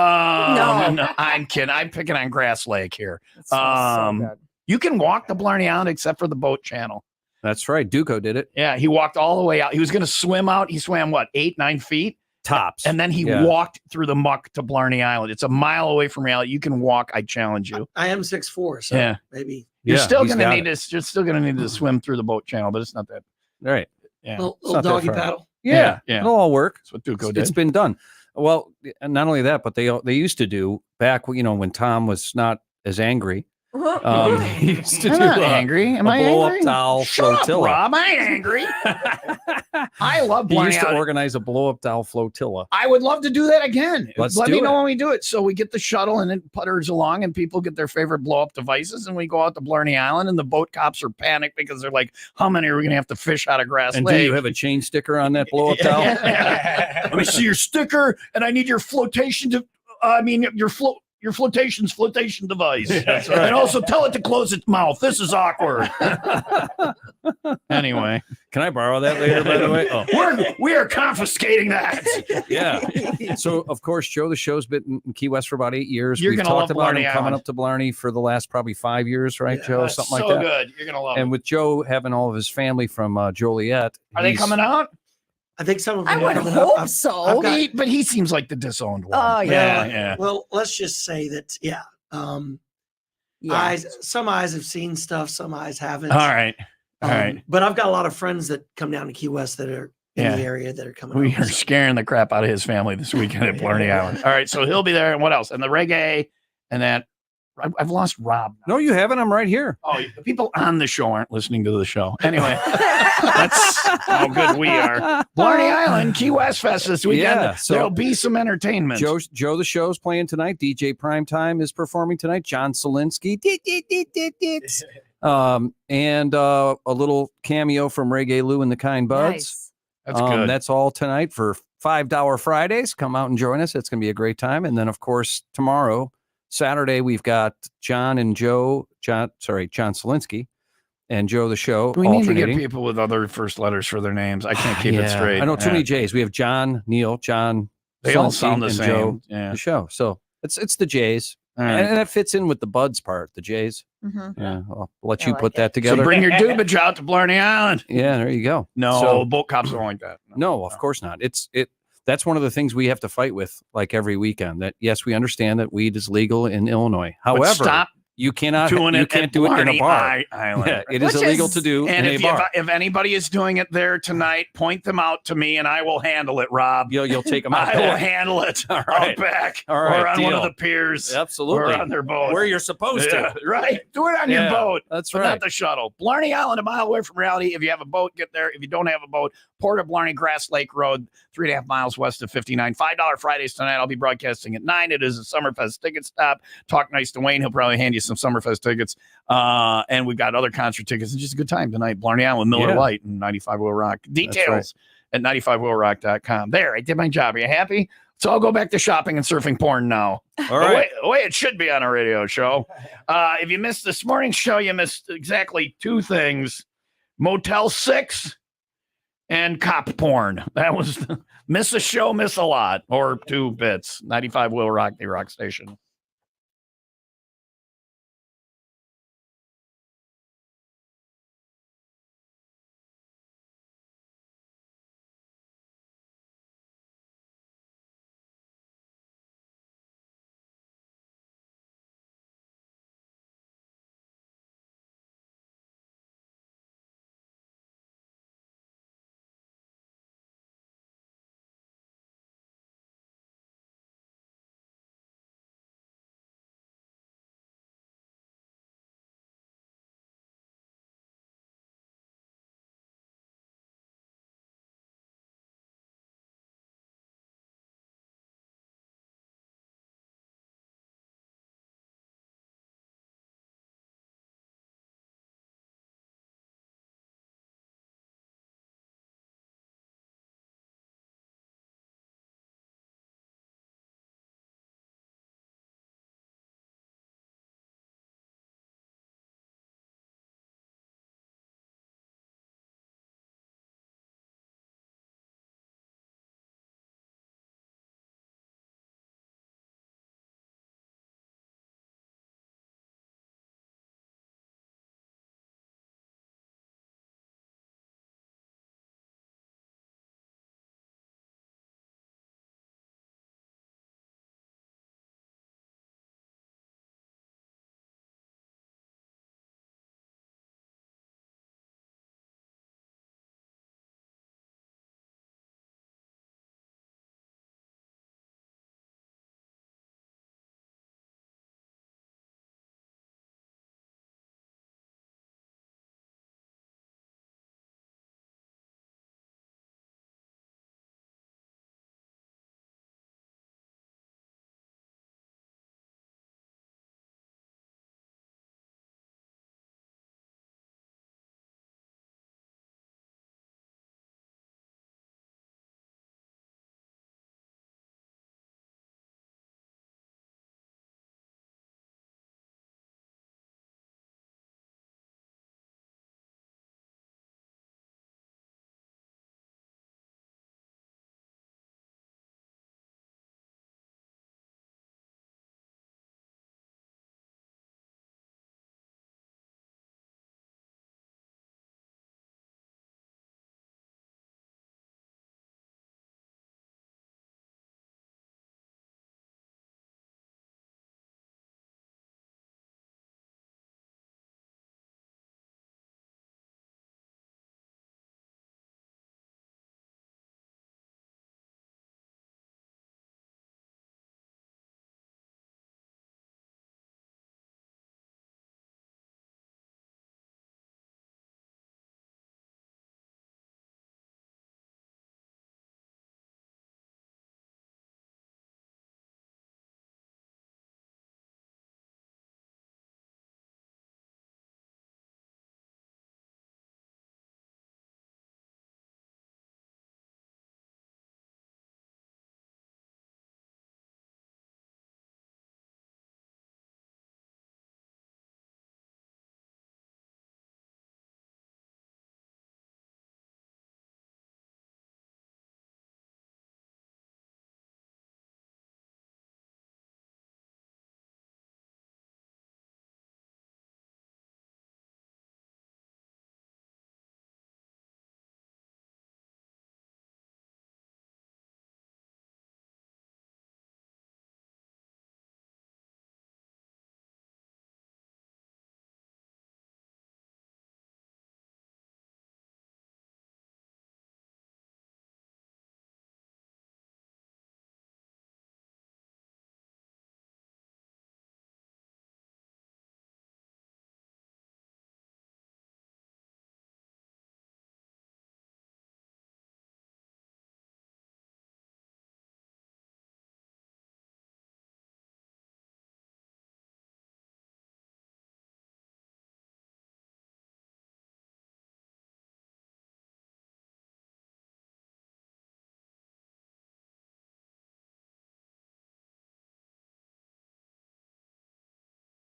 I'm kidding. I'm picking on Grass Lake here. It smells so Um, good. You can walk the Blarney Island except for the boat channel. That's right. Duco did it. Yeah, he walked all the way out. He was going to swim out. He swam what, 8-9 feet, Tops. and then he Yeah. walked through the muck to Blarney Island. It's a mile away from reality. You can walk. I challenge you. I am 6'4", so Yeah. maybe You're Yeah, still he's going to got need to. You're still going to need to swim through the boat channel, but it's not that. Right. Yeah, little not that doggy far. paddle. Yeah. yeah. It'll all work. That's what Duco did. It's been done. Well, and not only that, but they used to do back, when Tom was not as angry. He used to I'm do not a angry. Am a I blow-up angry? doll Shut flotilla. up, Rob. I ain't angry. I love He Blarney used to Island. organize a blow-up doll flotilla. I would love to do that again. Let's Let do me know it. when we do it. So we get the shuttle and it putters along and people get their favorite blow up devices and we go out to Blarney Island and the boat cops are panicked because they're like, how many are we going to have to fish out of Grass And Lake? do you have a chain sticker on that blow-up doll? Let me see your sticker and I need your flotation your flotation device. That's right. And also tell it to close its mouth. This is awkward. Anyway, Can I borrow that later, by the way? Oh, we are confiscating that. yeah. So, of course, Joe the Show's been in Key West for about 8 years. You're We've gonna talked love about him Blarney coming Island. up to Blarney for the last probably 5 years, right, Yeah, Joe? That's Something so like that. good. You're gonna love And it. with Joe having all of his family from Joliet, Are they coming out? I think some of I them would are coming hope up. so. I've got- But he seems like the disowned one. Oh, yeah, yeah. yeah. Well, let's just say that, Yeah. some eyes have seen stuff, some eyes haven't. All right, all right. But I've got a lot of friends that come down to Key West that are in Yeah. the area that are coming We over, are so- scaring the crap out of his family this weekend at Blarney Island. All right, so he'll be there. And what else? And the reggae and that. I've lost Rob. No, you haven't. I'm right here. Oh, the people on the show aren't listening to the show. Anyway, that's how good we are. Blarney Island, Key West Fest this weekend. Yeah, so- There'll be some entertainment. Joe the Show's playing tonight. DJ Primetime is performing tonight. John Solinsky. And a little cameo from Reggae Lou and the Kind Buds. Nice. That's good. That's all tonight for $5 Fridays. Come out and join us. It's going to be a great time. And then, of course, tomorrow, Saturday, we've got John Solinsky and Joe the Show we need to alternating. get people with other first letters for their names. I can't keep it Yeah, straight. I know too Yeah. many J's. We have John, Neil, John. They all Solinsky, sound the and same. Joe Yeah. the Show. So it's the J's. All right. And that fits in with the Buds part, the J's. Mm-hmm. Yeah, I'll let I you like put it. that So together. bring your dubage out to Blarney Island. Yeah, there you go. No, So- boat cops don't like that. No, of course not. That's one of the things we have to fight with, like every weekend. That yes, we understand that weed is legal in Illinois. But However, stop you cannot doing you it can't at do it in a Blarney bar. Island. Yeah, it is Which illegal is- to do And in a bar. if anybody is doing it there tonight, point them out to me and I will handle it, Rob. You'll take them out I will back. handle it All right. out back All right, or on one of deal. the piers Absolutely. or on their boat. Where you're supposed Yeah, to. right? Do it on your Yeah, boat. That's But right. not the shuttle. Blarney Island, a mile away from reality. If you have a boat, get there. If you don't have a boat, Port of Blarney, Grass Lake Road, 3.5 miles west of 59. $5 Fridays tonight. I'll be broadcasting at 9. It is a Summerfest ticket stop. Talk nice to Wayne. He'll probably hand you some Summerfest tickets. And we've got other concert tickets. It's just a good time tonight. Blarney Island, Miller Yeah. Lite, and 95 Will Rock. Details right. at 95willrock.com. There, I did my job. Are you happy? So I'll go back to shopping and surfing porn now. All right. The way it should be on a radio show. If you missed this morning's show, you missed exactly 2 things: Motel 6 and cop porn. That was miss a show, miss a lot, or 2 bits. 95 Will Rock, the rock station.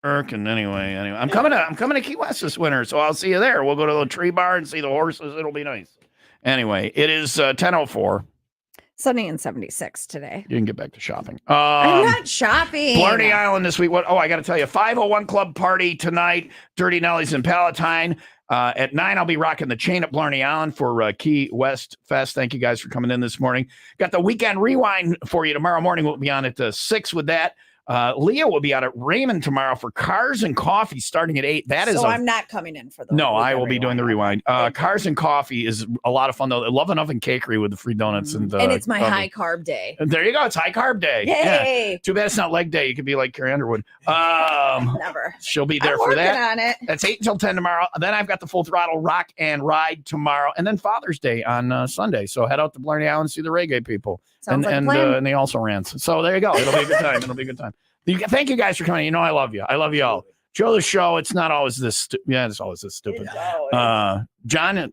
Irkin. Anyway, I'm coming to Key West this winter, so I'll see you there. We'll go to the tree bar and see the horses. It'll be nice. Anyway, it is 10:04. Sunny and 76 today. You can get back to shopping. I'm not shopping. Blarney Island this week. What? Oh, I got to tell you, 501 Club party tonight. Dirty Nellies in Palatine. At 9, I'll be rocking the chain at Blarney Island for Key West Fest. Thank you guys for coming in this morning. Got the weekend rewind for you tomorrow morning. We'll be on at 6 with that. Leah will be out at Raymond tomorrow for Cars and Coffee starting at 8. That is. So I'm not coming in for the. No, I will be doing the rewind. Cars and Coffee is a lot of fun though. Love and Oven Cakery with the free donuts and it's my coffee. high carb day. There you go. It's high carb day. Yay! Yeah. Too bad it's not leg day. You could be like Carrie Underwood. Never. She'll be there I'm for working that. on it. That's 8 until 10 tomorrow. Then I've got the Full Throttle Rock and Ride tomorrow, and then Father's Day on Sunday. So head out to Blarney Island and see the reggae people. Sounds like a plan. And they also rants. So there you go. It'll be a good time. It'll be a good time. Thank you guys for coming. You know I love you. I love you all. Joe, the show. It's not always this. It's always this stupid. John,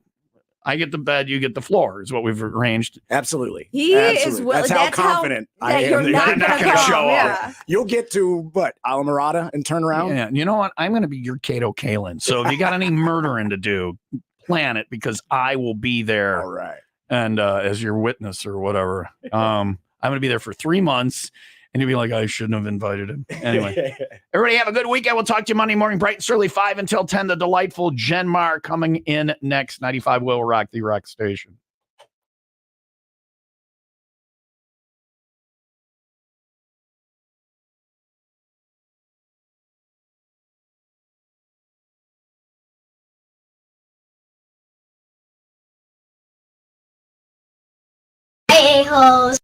I get the bed. You get the floor. Is what we've arranged. Absolutely. He is. That's how confident I am. You're that not You're not going gonna to show up. Yeah. You'll get to what, Alamorada and turn around. Yeah. You know what? I'm going to be your Cato Kalin. So if you got any murdering to do, plan it because I will be there. All right. And as your witness or whatever. I'm going to be there for 3 months. And you'll be like, I shouldn't have invited him. Anyway, everybody have a good weekend. We'll talk to you Monday morning, bright and early, 5 until 10. The delightful Jen Mar coming in next. 95 WIIL Rock, the rock station. A-holes.